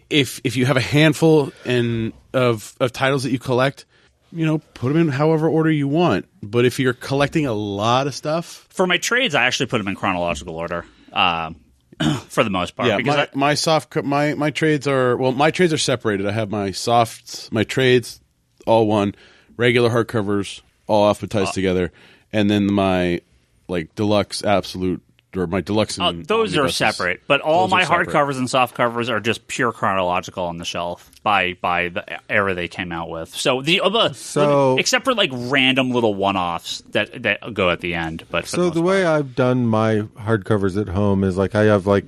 if you have a handful of titles that you collect, you know, put them in however order you want. But if you're collecting a lot of stuff. For my trades, I actually put them in chronological order. For the most part, because my trades are separated. I have my trades all one, regular hardcovers all alphabetized together, and then my like deluxe absolute or my deluxe. Those are separate, but all my hardcovers and soft covers are just pure chronological on the shelf by the era they came out with. So except for like random little one-offs that go at the end. But so the way I've done my hardcovers at home is like I have like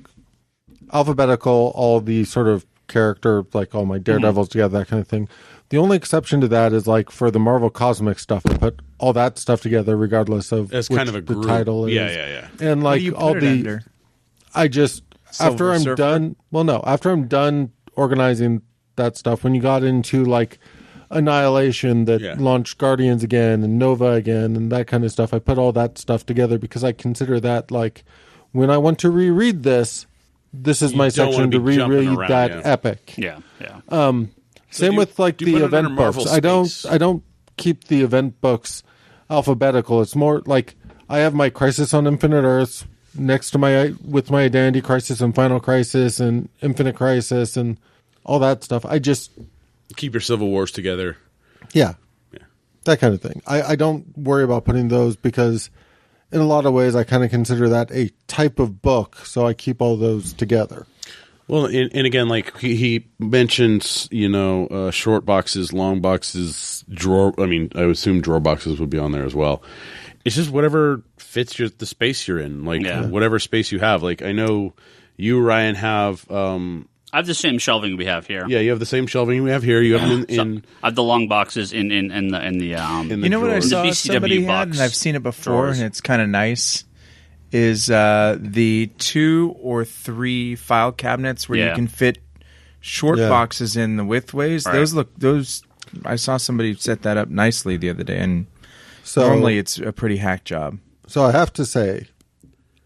alphabetical, all the sort of character, like all my Daredevils together, that kind of thing. The only exception to that is like for the Marvel Cosmic stuff, I put all that stuff together regardless of it's which kind of a group. The title is. Yeah. And like all the under? I just Silver after I'm Surfer? after I'm done organizing that stuff, when you got into like Annihilation that launched Guardians again and Nova again and that kind of stuff, I put all that stuff together because I consider that like when I want to reread this is my section to reread that epic. Yeah. Same with like the event books. I don't keep the event books alphabetical. It's more like I have my Crisis on Infinite Earths next to my Identity Crisis and Final Crisis and Infinite Crisis and all that stuff. I just keep your Civil Wars together. Yeah. That kind of thing. I don't worry about putting those because in a lot of ways I kind of consider that a type of book, so I keep all those together. Well, and again, like he mentions, you know, short boxes, long boxes, drawer. I mean, I would assume drawer boxes would be on there as well. It's just whatever fits the space you're in, like whatever space you have. Like I know you, Ryan, have. I have the same shelving we have here. Yeah, you have the same shelving we have here. You have them in I have the long boxes in the you know what I saw somebody had, and I've seen it before, and it's kind of nice. Is the 2 or 3 file cabinets where you can fit short boxes in the widthways. Right. Those I saw somebody set that up nicely the other day, and normally it's a pretty hack job. So I have to say,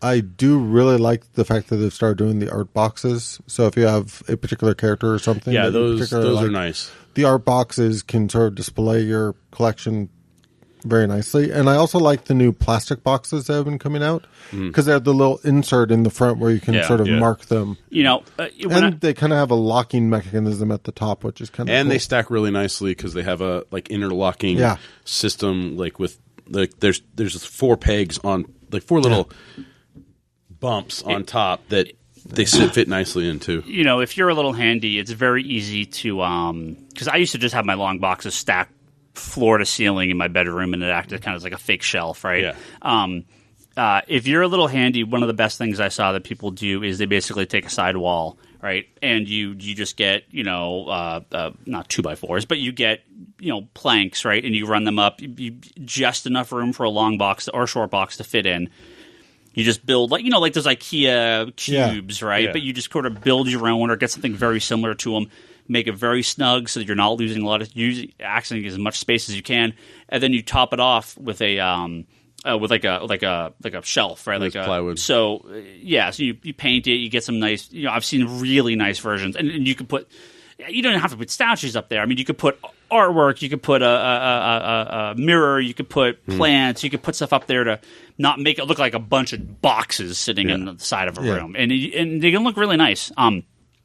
I do really like the fact that they've started doing the art boxes. So if you have a particular character or something, those are nice. The art boxes can sort of display your collection very nicely. And I also like the new plastic boxes that have been coming out because they have the little insert in the front where you can sort of mark them. You know, and they kind of have a locking mechanism at the top, which is kind of cool. They stack really nicely because they have a like interlocking system. Like with like there's 4 pegs on like 4 little bumps on top that they fit nicely into. You know, if you're a little handy, it's very easy to because I used to just have my long boxes stacked floor to ceiling in my bedroom, and it acted kind of like a fake shelf, right? Yeah. If you're a little handy, one of the best things I saw that people do is they basically take a sidewall, right, and you just get not 2x4s, but you get planks, right, and you run them up, you just enough room for a long box or a short box to fit in. You just build like those IKEA cubes, right? Yeah. But you just sort of build your own or get something very similar to them. Make it very snug so that you're not losing a lot of accessing as much space as you can, and then you top it off with a with like a shelf, right? Like plywood. So so you paint it. You get some nice. I've seen really nice versions, and you can put. You don't have to put statues up there. I mean, you could put artwork. You could put a mirror. You could put plants. You could put stuff up there to not make it look like a bunch of boxes sitting in the side of a room, and they can look really nice.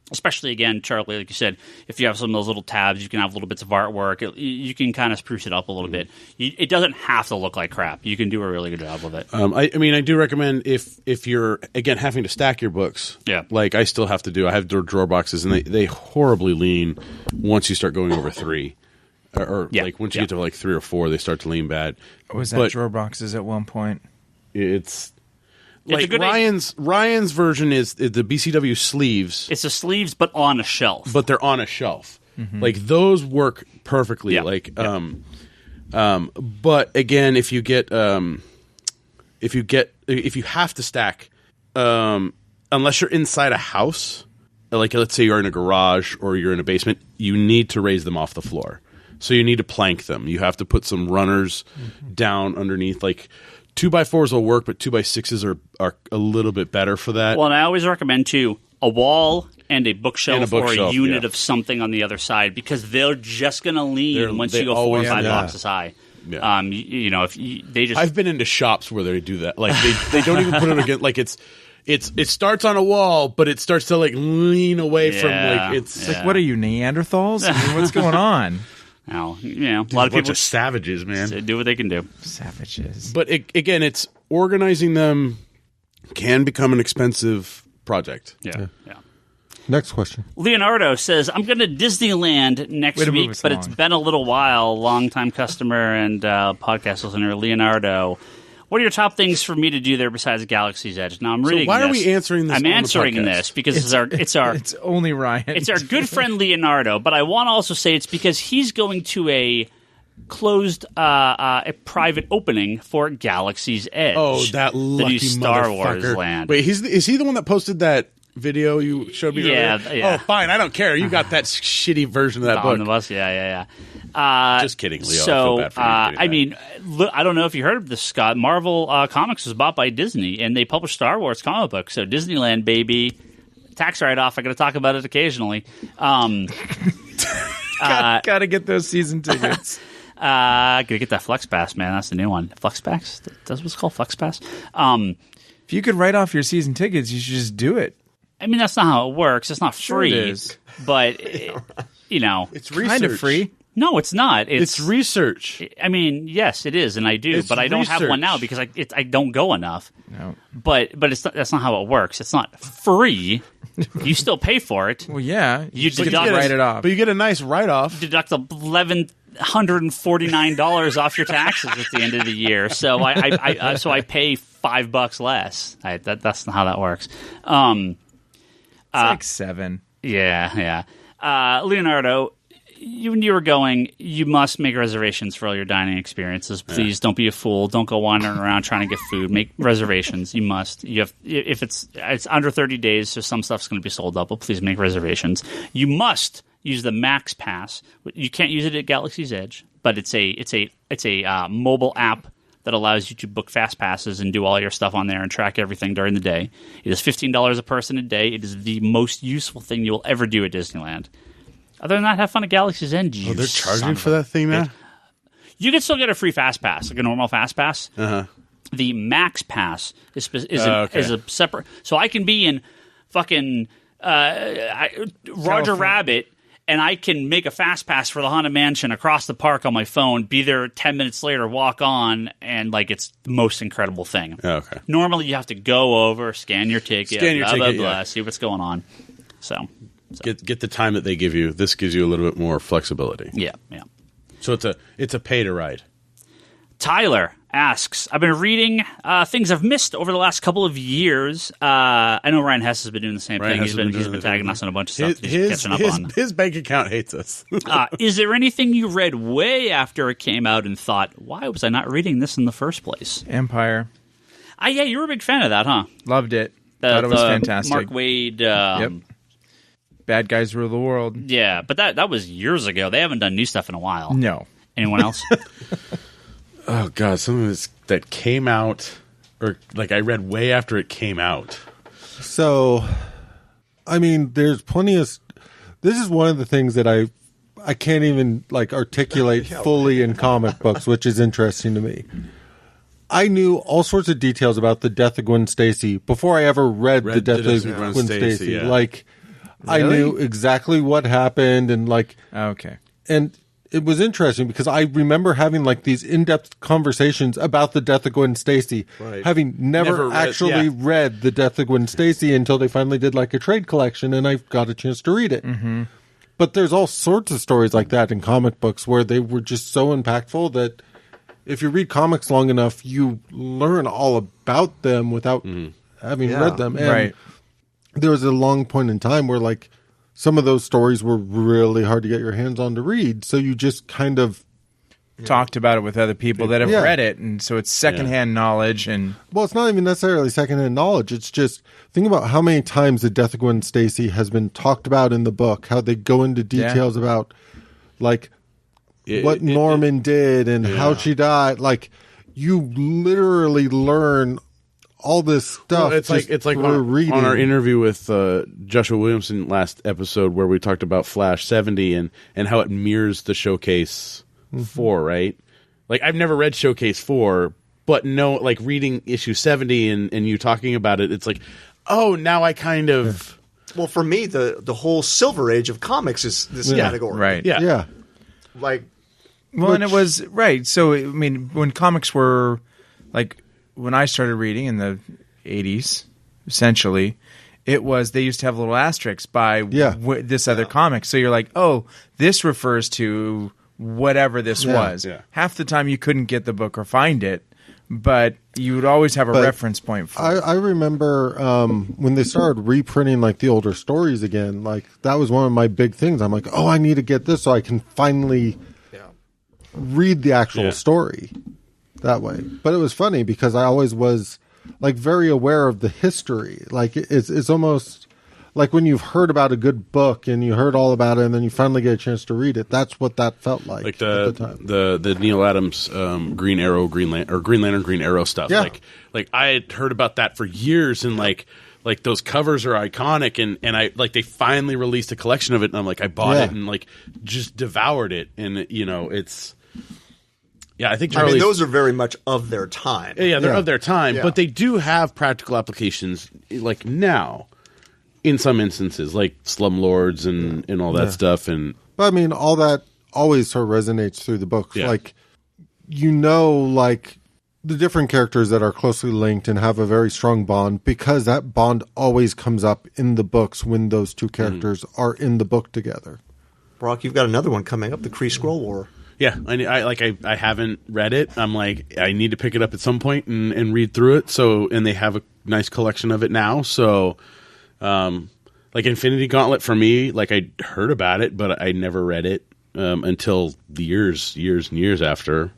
Especially, again, Charlie, like you said, if you have some of those little tabs, you can have little bits of artwork. You can kind of spruce it up a little bit. It doesn't have to look like crap. You can do a really good job with it. I mean, I do recommend if you're, again, having to stack your books, like I still have to do. I have drawer boxes, and they horribly lean once you start going over 3. Or like once you get to like 3 or 4, they start to lean bad. Was that drawer boxes at one point? It's... Like Ryan's version is the BCW sleeves. It's the sleeves, but on a shelf. But they're on a shelf. Like those work perfectly. Yeah. Like, but again, if you have to stack, unless you're inside a house, like let's say you're in a garage or you're in a basement, you need to raise them off the floor. So you need to plank them. You have to put some runners down underneath, like. 2x4s will work, but 2x6s are a little bit better for that. Well, and I always recommend, too, a wall and a bookshelf or a unit of something on the other side because they're just going to lean once you go 4 or 5 boxes high. Yeah. They just... I've been into shops where they do that. Like they don't even put it against. Like it starts on a wall, but it starts to like lean away from like it's like what are you Neanderthals? I mean, what's going on? Now, a lot of people are savages, man. Do what they can do. Savages. But again, it's organizing them can become an expensive project. Yeah. Next question. Leonardo says, I'm going to Disneyland next week, but it's been a little while. Longtime customer and podcast listener, Leonardo. What are your top things for me to do there besides Galaxy's Edge? Now I'm reading. So why are we answering this? I'm answering this because it's only Ryan. It's our good friend Leonardo, but I want to also say it's because he's going to a closed, a private opening for Galaxy's Edge. Oh, that lucky the new Star Wars motherfucker. land. Wait, is he the one that posted that video you showed me earlier? Yeah. Oh, fine. I don't care. You got that shitty version of that book. On the bus. Yeah. Just kidding, Leo. So, I feel bad for you. I mean, look, I don't know if you heard of this, Scott. Marvel Comics was bought by Disney, and they published Star Wars comic books. So Disneyland, baby, tax write-off. I got to talk about it occasionally. Gotta get those season tickets. Gotta get that Flex Pass, man. That's the new one. Flex Pass? That's what's called Flex Pass. If you could write off your season tickets, you should just do it. I mean, that's not how it works. It's not free. Sure it is. But, it's research. Kind of free. No, it's not. It's research. I mean, yes, it is, and I do, but I don't have one now because I don't go enough. No. But that's not how it works. It's not free. You still pay for it. Well, yeah. You just write it off. But you get a nice write-off. Deduct $1,149 off your taxes at the end of the year. So I pay $5 less. That's not how that works. It's like $7. Yeah. Leonardo, when you were going, you must make reservations for all your dining experiences. Please don't be a fool. Don't go wandering around trying to get food. Make reservations. You must. You have. If it's under 30 days, so some stuff's going to be sold up. But please make reservations. You must use the Max Pass. You can't use it at Galaxy's Edge, but it's a mobile app that allows you to book fast passes and do all your stuff on there and track everything during the day. It is $15 a person a day. It is the most useful thing you will ever do at Disneyland. Other than that, have fun at Galaxy's Edge. Oh, they're charging for that thing now? You can still get a free Fast Pass, like a normal Fast Pass. Uh-huh. The Max Pass is a separate... So I can be in fucking Roger Rabbit, and I can make a Fast Pass for the Haunted Mansion across the park on my phone, be there 10 minutes later, walk on, and it's the most incredible thing. Okay. Normally, you have to go over, scan your ticket, see what's going on. So get the time that they give you. This gives you a little bit more flexibility. Yeah. So it's a pay to ride. Tyler asks, I've been reading things I've missed over the last couple of years. I know Ryan Hess has been doing the same thing. He's been tagging us on a bunch of stuff that he's catching up on. His bank account hates us. Is there anything you read way after it came out and thought, why was I not reading this in the first place? Empire. Yeah, you were a big fan of that, huh? Loved it. Thought it was fantastic. Mark Waid. Yep. Bad guys rule the world. Yeah, but that was years ago. They haven't done new stuff in a while. No. Anyone else? Oh god, some of this that came out, or like I read way after it came out. So, I mean, there's plenty of. This is one of the things that I can't even like articulate fully in comic books, which is interesting to me. I knew all sorts of details about the death of Gwen Stacy before I ever read the death of Gwen Stacy. Yeah. Like, really? I knew exactly what happened, and like, okay, and it was interesting because I remember having like these in-depth conversations about the death of Gwen Stacy, having never actually read the death of Gwen Stacy until they finally did like a trade collection, and I got a chance to read it. Mm-hmm. But there's all sorts of stories like that in comic books where they were just so impactful that if you read comics long enough, you learn all about them without having read them. And there was a long point in time where like some of those stories were really hard to get your hands on to read. So you just kind of talked about it with other people that have read it. And so it's secondhand knowledge. And well, it's not even necessarily secondhand knowledge. It's just think about how many times the death of Gwen Stacy has been talked about in the book, how they go into details about like what Norman did and how she died. Like you literally learn all this stuff. Well, it's like on our interview with Joshua Williamson last episode where we talked about Flash 70 and how it mirrors the Showcase 4, right? Like I've never read Showcase 4, but no, like reading issue 70 and you talking about it, it's like, oh, now I kind of. Well, for me, the whole Silver Age of comics is this category, right? Yeah. Like, well, and it was right. So I mean, when comics were like. When I started reading in the 80s, essentially, it was they used to have little asterisks by this other comic. So you're like, oh, this refers to whatever this was. Yeah. Half the time you couldn't get the book or find it, but you would always have a reference point for it. I remember when they started reprinting like the older stories again, like that was one of my big things. I'm like, oh, I need to get this so I can finally read the actual story. That way. But it was funny because I always was like very aware of the history. Like it's almost like when you've heard about a good book and you heard all about it and then you finally get a chance to read it. That's what that felt like at the time. The Neil Adams Green Arrow, Green Lantern, Green Arrow stuff. Yeah. Like I had heard about that for years and like those covers are iconic and I like they finally released a collection of it and I'm like I bought it and like just devoured it and you know it's yeah, I think those are very much of their time. Yeah, they're of their time, but they do have practical applications like now in some instances, like slumlords and all that stuff. And but I mean, all that always sort of resonates through the books. Yeah. Like, you know, like the different characters that are closely linked and have a very strong bond because that bond always comes up in the books when those two characters are in the book together. Brock, you've got another one coming up, the Kree Skrull War. Yeah, I haven't read it. I'm like, I need to pick it up at some point and read through it. So, and they have a nice collection of it now. So, like Infinity Gauntlet for me, like I heard about it, but I never read it until the years and years after.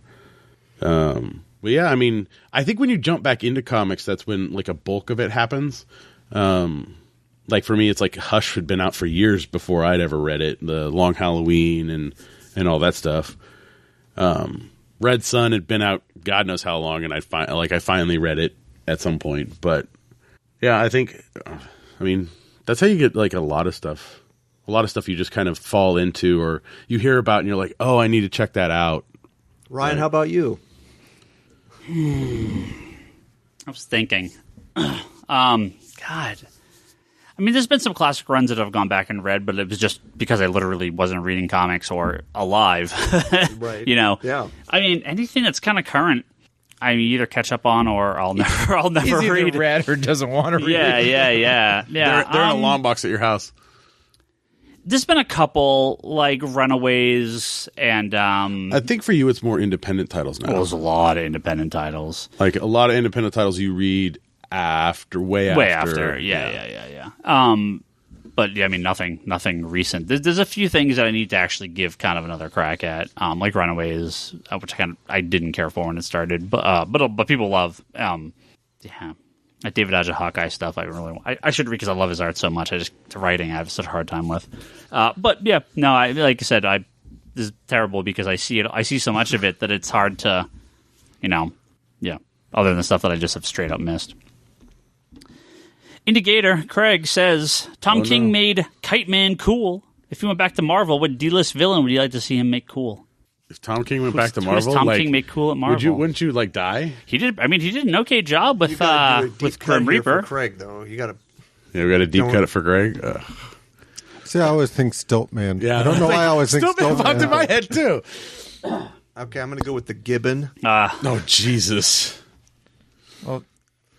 But yeah, I mean, I think when you jump back into comics, that's when like a bulk of it happens. Like for me, it's like Hush had been out for years before I'd ever read it. The Long Halloween and all that stuff. Red Sun had been out God knows how long, and I finally read it at some point. But yeah, I think, I mean, that's how you get like a lot of stuff. A lot of stuff you just kind of fall into, or you hear about, and you're like, oh, I need to check that out. Ryan, how about you? I was thinking, God. I mean, there's been some classic runs that I've gone back and read, but it was just because I literally wasn't reading comics or alive. Right. You know? Yeah. I mean, anything that's kind of current, I either catch up on or I'll never He's read. either read or doesn't want to read. Yeah. They're in a long box at your house. There's been a couple, like Runaways and... I think for you it's more independent titles now. Well, there's a lot of independent titles. Like a lot of independent titles you read way after. Yeah. But yeah, I mean, nothing recent. There's a few things that I need to actually give kind of another crack at, like Runaways, which I didn't care for when it started, but people love. yeah. That David Aja Hawkeye stuff, I should read because I love his art so much. The writing I have such a hard time with. But yeah, no, like I said, this is terrible because I see so much of it that it's hard to, other than the stuff that I just have straight up missed. Indicator Craig says Tom King made Kite Man cool. If he went back to Marvel, what D-list villain would you like to see him make cool? If Tom King went back to Marvel, Tom King make cool at Marvel? Wouldn't you die? He did. I mean, he did an okay job with Grim Reaper. For Craig, though, you got to. Yeah, we got to deep cut it for Greg. See, I always think Stiltman. Yeah, I don't know why I always think Stiltman. Popped in my head too. Okay, I'm going to go with the Gibbon. Oh Jesus! Well,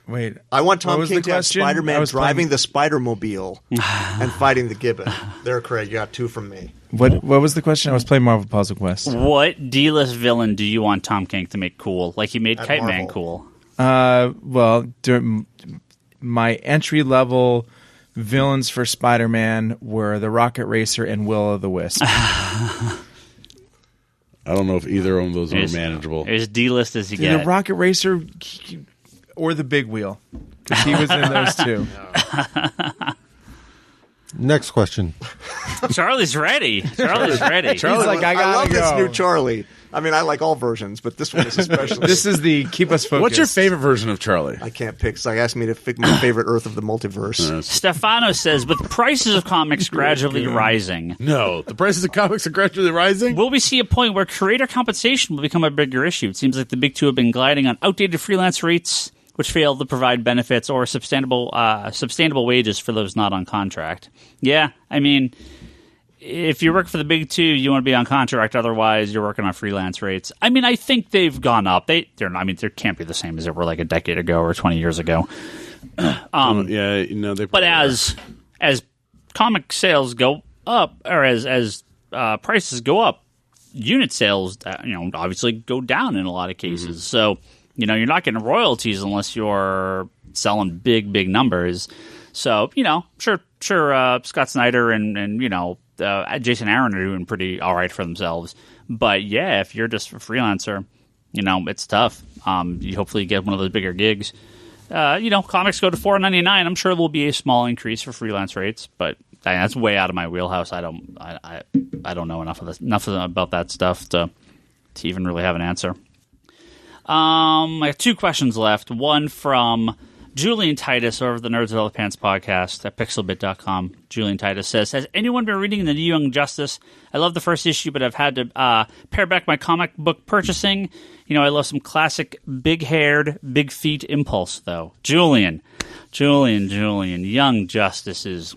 wait. I want Tom was King the to have question? Spider-Man driving the Spider-Mobile and fighting the Gibbon. There, Craig, you got 2 from me. What was the question? I was playing Marvel Puzzle Quest. What D-list villain do you want Tom King to make cool? Like he made At Kite Man Marvel. cool. Well, my entry-level villains for Spider-Man were the Rocket Racer and Will-O-the-Wisp. I don't know if either of those are manageable. As D-list as you The get. Rocket Racer or the Big Wheel. 'Cause he was in those two. Next question. Charlie's ready. Charlie's ready. He's like, I love gotta this go. new Charlie. I mean, I like all versions, but this one is especially. This is the keep us focused. What's your favorite version of Charlie? I can't pick. So asked me to pick my favorite Earth of the multiverse. Stefano says, with prices of comics gradually rising, No, the prices of comics are gradually rising. will we see a point where creator compensation will become a bigger issue? It seems like the big two have been gliding on outdated freelance rates, which fail to provide benefits or sustainable wages for those not on contract. Yeah, I mean, if you work for the big two, you want to be on contract. Otherwise, you're working on freelance rates. I mean, I think they've gone up. They can't be the same as they were like a decade ago or 20 years ago. But as comic sales go up, or as prices go up, unit sales, obviously go down in a lot of cases. Mm-hmm. So, you're not getting royalties unless you're selling big numbers. So, sure, Scott Snyder and Jason Aaron are doing pretty all right for themselves. But yeah, if you're just a freelancer, it's tough. You hopefully get one of those bigger gigs. Comics go to $4.99. I'm sure there will be a small increase for freelance rates, but that's way out of my wheelhouse. I don't know enough about that stuff to even really have an answer. I have 2 questions left. One from Julian Titus over the Nerds Without Pants podcast at pixelbit.com. Julian Titus says, has anyone been reading the New Young Justice? I love the first issue, but I've had to pare back my comic book purchasing. I love some classic big-haired, big-feet impulse, though. Julian. Young Justice is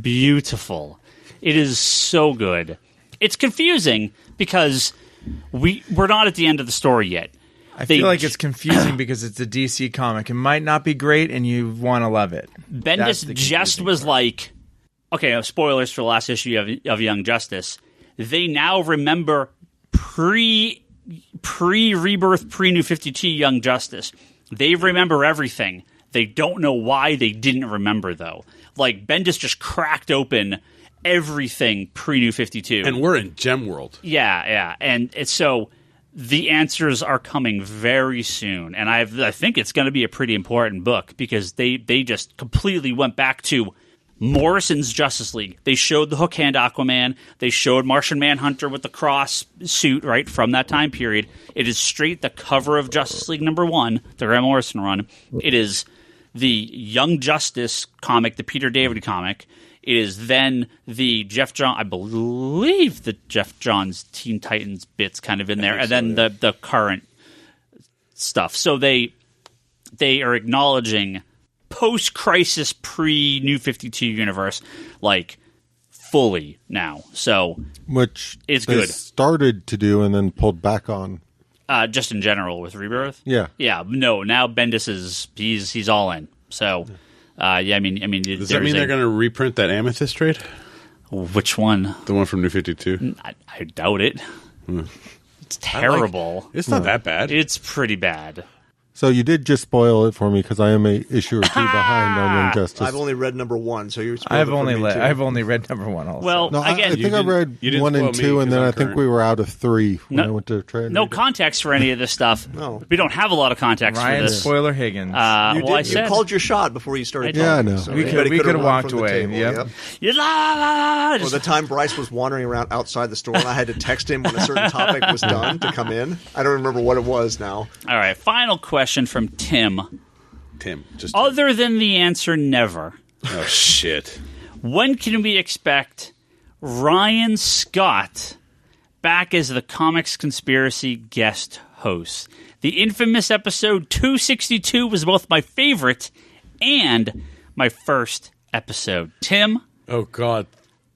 beautiful. It is so good. It's confusing because we're not at the end of the story yet. I feel like it's confusing because it's a DC comic. It might not be great, and you want to love it. Bendis just was like, okay, spoilers for the last issue of Young Justice. They now remember pre-Rebirth, pre-New 52 Young Justice. They remember everything. They don't know why they didn't remember, though. Like, Bendis just cracked open everything pre-New 52. And we're in Gem World. Yeah. And so the answers are coming very soon. And I think it's going to be a pretty important book because they just completely went back to Morrison's Justice League. They showed the hook hand Aquaman. They showed Martian Manhunter with the cross suit, right, from that time period. It is straight the cover of Justice League #1, the Grant Morrison run. It is the Young Justice comic, the Peter David comic. It is then the I believe the Jeff Johns Teen Titans bits kind of in there, and then the current stuff. So they are acknowledging post-crisis, pre-New 52 universe, like, fully now. So Which it's they good. Started to do and then pulled back on. Just in general with Rebirth. Yeah. No. Now Bendis he's all in. So, I mean, does that mean they're going to reprint that Amethyst trade? Which one? The one from New 52. I doubt it. It's terrible. It's not that bad. It's pretty bad. So you did just spoil it for me because I am a issue or two behind on Young Justice. I've only read number 1, so you're. I've only read number 1 also. Well, No, again, I think I read you didn't 1 and spoil me 2, and then 'cause I I'm think current. we were out of 3 when No- I went to try and no read it. context for any of this stuff. No. We don't have a lot of context Ryan for this. Spoiler Higgins. I You said called your shot before you started. Yeah, I talking, know. so We anybody could have run walked from the away, table, yep. You la, Or just- the time Bryce was wandering around outside the store, and I had to text him when a certain topic was done to come in. I don't remember what it was now. All right, final question from Tim. Tim, just Other than the answer never, oh shit. when can we expect Ryan Scott back as the Comics Conspiracy guest host? The infamous episode 262 was both my favorite and my first episode. Tim, Oh God.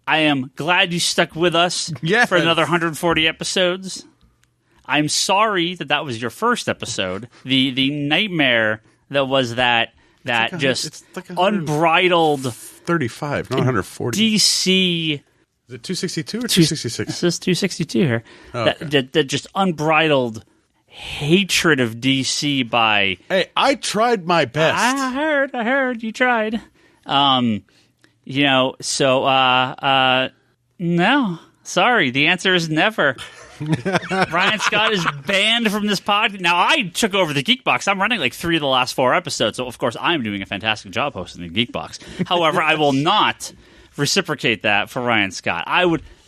I am glad you stuck with us Yes. for another 140 episodes. I'm sorry that was your first episode. The nightmare that was that just it's like 100 unbridled 35, not 140. DC. Is it 262 or 266? This is 262 here. okay. That just unbridled hatred of DC by. Hey, I tried my best. I heard you tried. No. Sorry, the answer is never. Ryan Scott is banned from this pod. Now, I took over the Geek Box. I'm running like 3 of the last 4 episodes, so of course I'm doing a fantastic job hosting the Geek Box. However, I will not reciprocate that for Ryan Scott.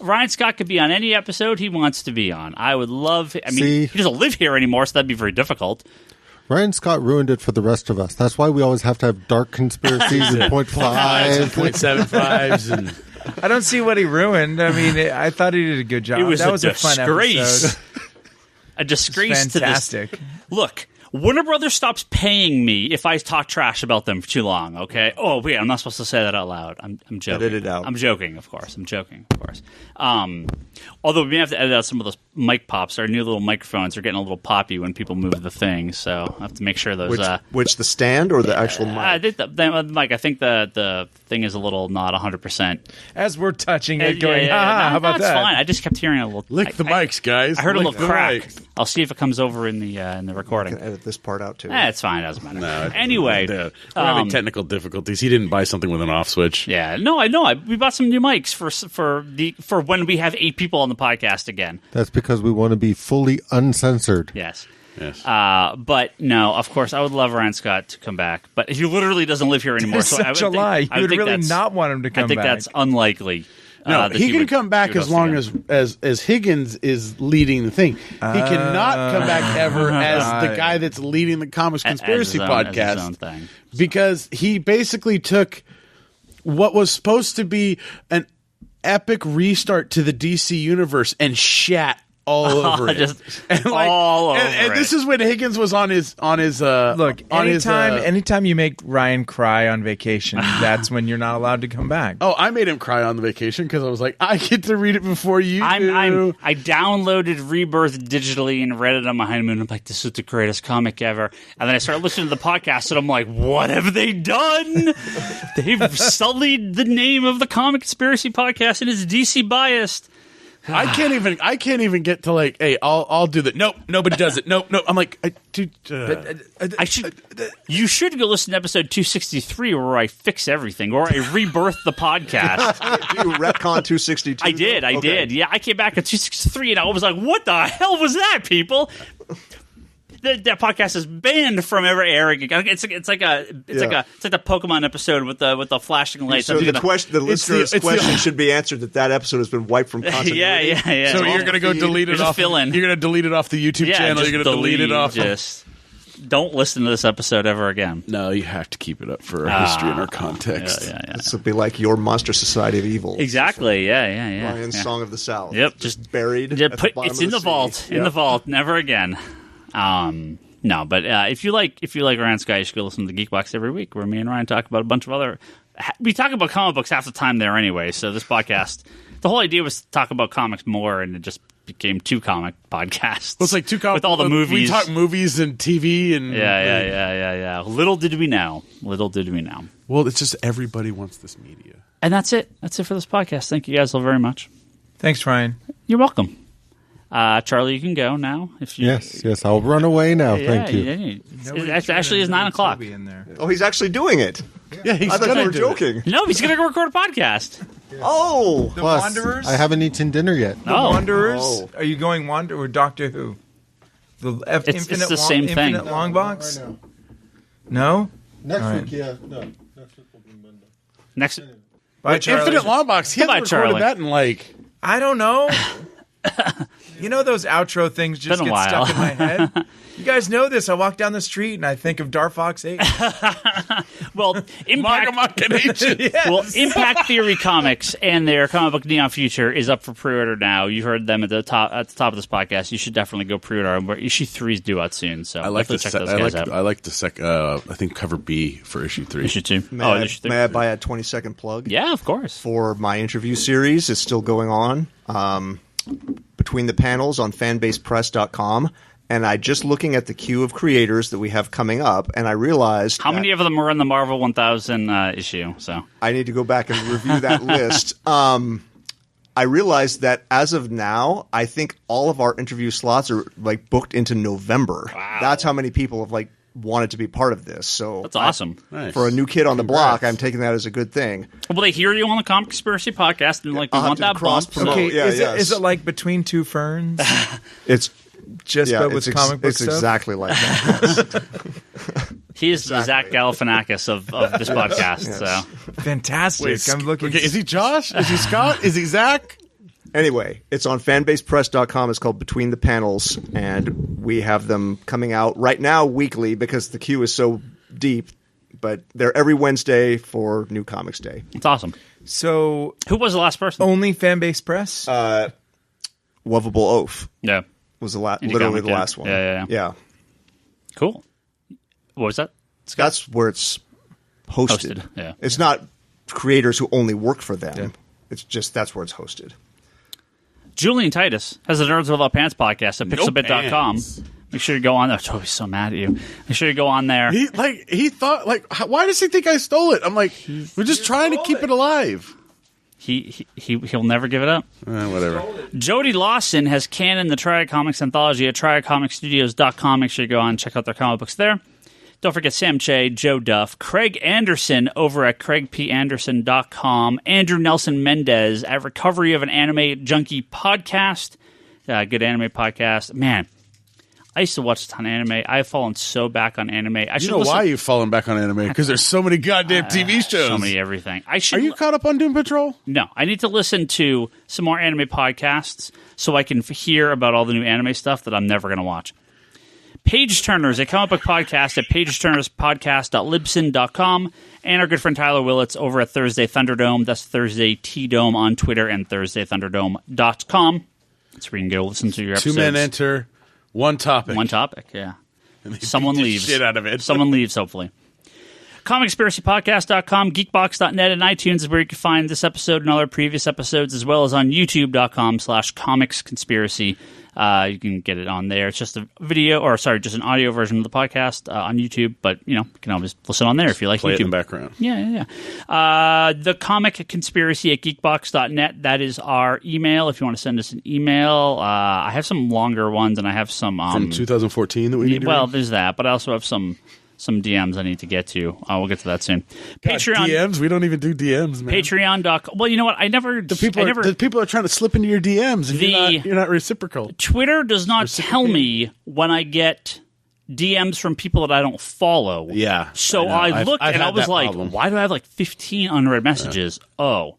Ryan Scott could be on any episode he wants to be on. I would love. I mean, See? he doesn't live here anymore, so that'd be very difficult. Ryan Scott ruined it for the rest of us. That's why we always have to have dark conspiracies and point Fives and five. 0.75s and I don't see what he ruined. I mean, I thought he did a good job. It was that a was a fun disgrace. episode. A disgrace to this. Fantastic. Look, Warner Brothers stops paying me if I talk trash about them for too long, okay? Oh, wait, I'm not supposed to say that out loud. I'm joking. Edit it out. I'm joking, of course. Although we may have to edit out some of those mic pops. Our new little microphones are getting a little poppy when people move the thing, so I have to make sure those... Which the stand or the actual mic? I think the mic. I think the thing is a little not 100%. As we're touching it, going, No, how about it's that? fine. I just kept hearing a little... lick the mics, guys. I heard a Lick little the crack. mics. I'll see if it comes over in the recording. Edit this part out too. It's fine. It doesn't matter. No, Anyway, we're having technical difficulties. He didn't buy something with an off switch. yeah, no, I know. We bought some new mics for when we have 8 people on the podcast again. That's because we want to be fully uncensored. Yes. Yes. But no, of course, I would love Ryan Scott to come back, but he literally doesn't live here anymore. It's so I such would a lie. I You would think really that's- not want him to come I think back. that's unlikely. No, that he can would- come back he would as long host as Higgins is leading the thing. He cannot come back ever as the guy that's leading the Comics again. Conspiracy As his own- as podcast his own thing. because he basically took what was supposed to be an epic restart to the DC universe and shat all over it. Just and all over and it. this is when Higgins was on his Look, on his, anytime you make Ryan cry on vacation, that's when you're not allowed to come back. Oh, I made him cry on the vacation because I was like, I get to read it before you do. I downloaded Rebirth digitally and read it on my honeymoon. I'm like, this is the greatest comic ever. And then I started listening to the podcast, and I'm like, what have they done? They've sullied the name of the Comic Conspiracy Podcast, and it's DC biased. I can't even get to like, hey, I'll do that. Nope, nobody does it. Nope. I'm like, dude. You should go listen to episode 263 where I fix everything, or I rebirth the podcast. You retcon 262. I did. Okay. Yeah, I came back at 263, and I was like, what the hell was that, people? That podcast is banned from ever airing again. It's like the Pokemon episode with the flashing lights. So the listener's it's question should be answered that episode has been wiped from continuity. yeah. So you're gonna go delete it Just off. fill in. You're gonna delete it off the YouTube channel. just You're gonna delete it off. Just don't listen to this episode ever again. No, you have to keep it up for our history and our context. Yeah. This would be like your Monster Society of Evil. Exactly. Yeah. Ryan's Song of the South. Yep. Just buried. Yeah, at the bottom it's of in the sea. vault. In Yep. the vault. Never again. No, but if you like Ryan Scott, you should go listen to the Geek Box every week, where me and Ryan talk about a bunch of other. We talk about comic books half the time there anyway. So this podcast, the whole idea was to talk about comics more, and it just became 2 comic podcasts. Well, it's like 2 comics with all the movies. We talk movies and TV and Yeah. Little did we know. Well, it's just everybody wants this media. And that's it. That's it for this podcast. Thank you guys all very much. Thanks, Ryan. You're welcome. Charlie, you can go now. If you, Yes, I'll run away now. Thank you. It actually is 9 o'clock. In there. Oh, he's actually doing it. Yeah, he's I thought you gonna were do joking. No, he's going to go record a podcast. Oh, The Plus, Wanderers? I haven't eaten dinner yet. The Oh. Wanderers? Oh. Are you going Wander or Doctor Who? It's the same thing. Infinite Long Box? Right now. No? Next All right. week, yeah. No, next week will be Monday. Next, Bye, Charlie. Infinite Longbox. He Goodbye, hasn't recorded Charlie. that in like. I don't know. You know those outro things just Been a get stuck while. in my head? You guys know this. I walk down the street and I think of Dark Fox 8. well, Impact, Yes. well, Impact Theory Comics and their comic book Neon Future is up for pre-order now. You heard them at the top of this podcast. You should definitely go pre-order them. Issue 3 is due out soon, so I like the definitely check those guys out. I like the I think cover B for issue 3. Issue 2. may Issue 3. I buy a 20-second plug? Yeah, of course. For my interview series is still going on. Between the Panels on fanbasepress.com. And I just looking at the queue of creators that we have coming up, and I realized How many of them are in the Marvel 1000 issue? So I need to go back and review that list. I realized that as of now, I think all of our interview slots are like booked into November. Wow. That's how many people have like wanted to be part of this. So that's awesome. Nice. For a new kid on the block, Congrats. I'm taking that as a good thing. Will they hear you on the Comic Conspiracy podcast and like we I'll want have that to cross bump? promote. Okay, Yeah, is yes. it like Between Two Ferns? It's Just but with comic book it's stuff? exactly like that. He is the Zach Galifianakis of this podcast. Yes. So Fantastic. I'm looking. Okay, is he Josh? Is he Scott? Is he Zach? Anyway, it's on fanbasepress.com. It's called Between the Panels, and we have them coming out right now weekly because the queue is so deep. But they're every Wednesday for New Comics Day. it's awesome. So Who was the last person? only Fanbase Press? Lovable Oaf Yeah, was the Indie literally comic, the yeah. last one. Yeah. Cool. What was that? That's where it's hosted. Yeah. It's not creators who only work for them. It's just that's where it's hosted. Julian Titus has the Nerds Without Pants podcast at pixelbit.com. pants. Make sure you go on there. Toby's so mad at you. Make sure you go on there. He thought why does he think I stole it? I'm like, we're just trying to keep it alive. He'll never give it up. Whatever. Jody Lawson has Canon, the Triad Comics anthology at triadcomicstudios.com. Make sure you go on and check out their comic books there. Don't forget Sam Che, Joe Duff, Craig Anderson over at craigpanderson.com, Andrew Nelson Mendez at Recovery of an Anime Junkie podcast. Good anime podcast. Man, I used to watch a ton of anime. I've fallen so back on anime. You know why you've fallen back on anime? Because there's so many goddamn TV shows. So many everything. Are you caught up on Doom Patrol? No, I need to listen to some more anime podcasts so I can hear about all the new anime stuff that I'm never going to watch. Page Turners, a comic book podcast at pageturnerspodcast.libsyn.com, and our good friend Tyler Willits over at Thursday Thunderdome. That's Thursday T-Dome on Twitter and thursdaythunderdome.com. That's where you can go listen to your episodes. 2 men enter, one topic. One topic, yeah. And they Someone beat the leaves. shit out of it. Someone leaves, hopefully. ComicSpiracyPodcast.com, Geekbox.net, and iTunes is where you can find this episode and other previous episodes, as well as on YouTube.com/ComicsConspiracy. You can get it on there. It's just a video, just an audio version of the podcast on YouTube, but, you can always listen on there if you like Play YouTube. it in the background. Yeah. The Comic Conspiracy at Geekbox.net. That is our email if you want to send us an email. I have some longer ones, and I have some... From 2014 that we need to read? there's that, but I also have some DMs I need to get to. We'll get to that soon. God, Patreon. DMs? We don't even do DMs, man. Patreon.com. Well, you know what? The people are trying to slip into your DMs, and you're not reciprocal. Twitter does not tell me when I get DMs from people that I don't follow. Yeah. So I know. I looked I've and I had was that like, problem. why do I have like 15 unread messages? Yeah. Oh.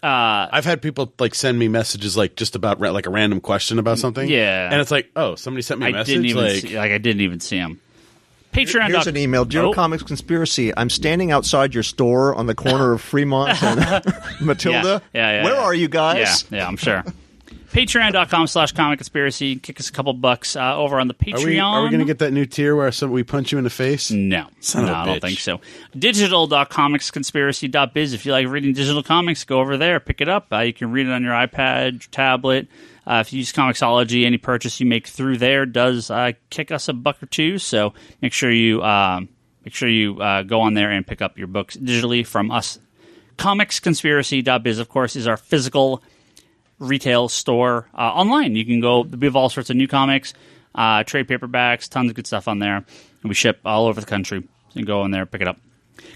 I've had people send me messages just about a random question about something. Yeah. And it's like, oh, somebody sent me a message. I didn't even see them. Patreon. Here's an email. Dear Comics Conspiracy, I'm standing outside your store on the corner of Fremont and Matilda. Yeah. Where are you guys? Yeah, I'm sure. Patreon.com/Comic Conspiracy. Kick us a couple bucks over on the Patreon. Are we going to get that new tier where we punch you in the face? No. I don't think so. Digital.comicsconspiracy.biz. If you like reading digital comics, go over there. Pick it up. You can read it on your iPad, your tablet. If you use Comixology, any purchase you make through there does kick us $1 or $2. So make sure you go on there and pick up your books digitally from us. Comicsconspiracy.biz, of course, is our physical retail store online. You can go. We have all sorts of new comics, trade paperbacks, tons of good stuff on there. And we ship all over the country. So you can go in there, pick it up.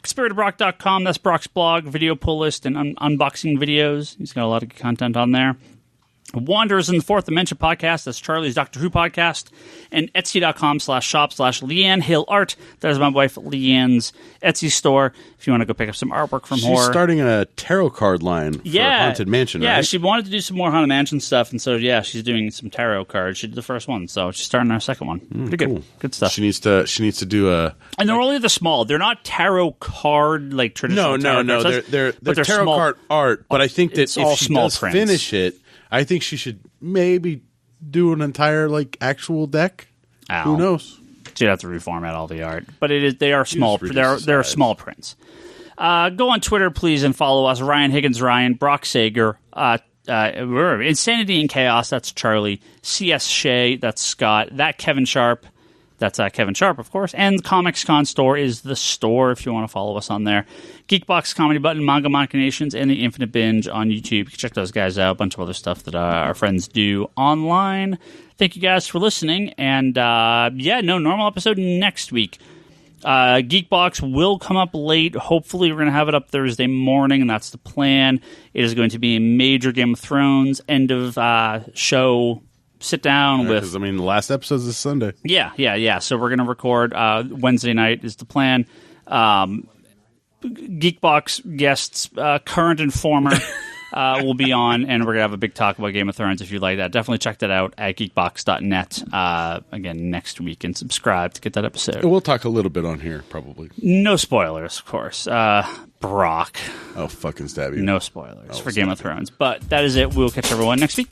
ConspiratedBrock.com, that's Brock's blog, video pull list, and unboxing videos. He's got a lot of good content on there. Wanderers in the Fourth Dimension podcast, that's Charlie's Doctor Who podcast, and Etsy.com/shop/Leanne Hill Art. That is my wife Leanne's Etsy store. If you want to go pick up some artwork from her. She's starting a tarot card line for Haunted Mansion, right? Yeah, she wanted to do some more Haunted Mansion stuff, and so, yeah, she's doing some tarot cards. She did the first one, so she's starting her second one. Pretty good. Cool. Good stuff. She needs to do a... And they're only the small. They're not tarot card, like traditional tarot cards. They're tarot small card art, but I think that it's all if she small does prints. finish it, I think she should maybe do an entire actual deck. Ow. Who knows? So you'd have to reformat all the art, but they are small. reduce the They're size. small prints. Go on Twitter, please, and follow us. Ryan Higgins, Ryan, Brock Sager, we're Insanity and Chaos. That's Charlie. CS Shea. That's Scott. That Kevin Sharp. That's Kevin Sharp, of course. And the Comics Con store is the store if you want to follow us on there. Geekbox, Comedy Button, Manga Machinations, and the Infinite Binge on YouTube. You can check those guys out. A bunch of other stuff that our friends do online. Thank you guys for listening. And, normal episode next week. Geekbox will come up late. Hopefully, we're going to have it up Thursday morning, and that's the plan. It is going to be a major Game of Thrones end of show sit down with... Because, the last episode's this Sunday. Yeah. So we're going to record Wednesday night is the plan. Geekbox guests, current informer, will be on, and we're going to have a big talk about Game of Thrones if you like that. Definitely check that out at geekbox.net again next week, and subscribe to get that episode. We'll talk a little bit on here, probably. No spoilers, of course. Brock. Oh, fucking stab you. No spoilers for Game of Thrones. But that is it. We'll catch everyone next week.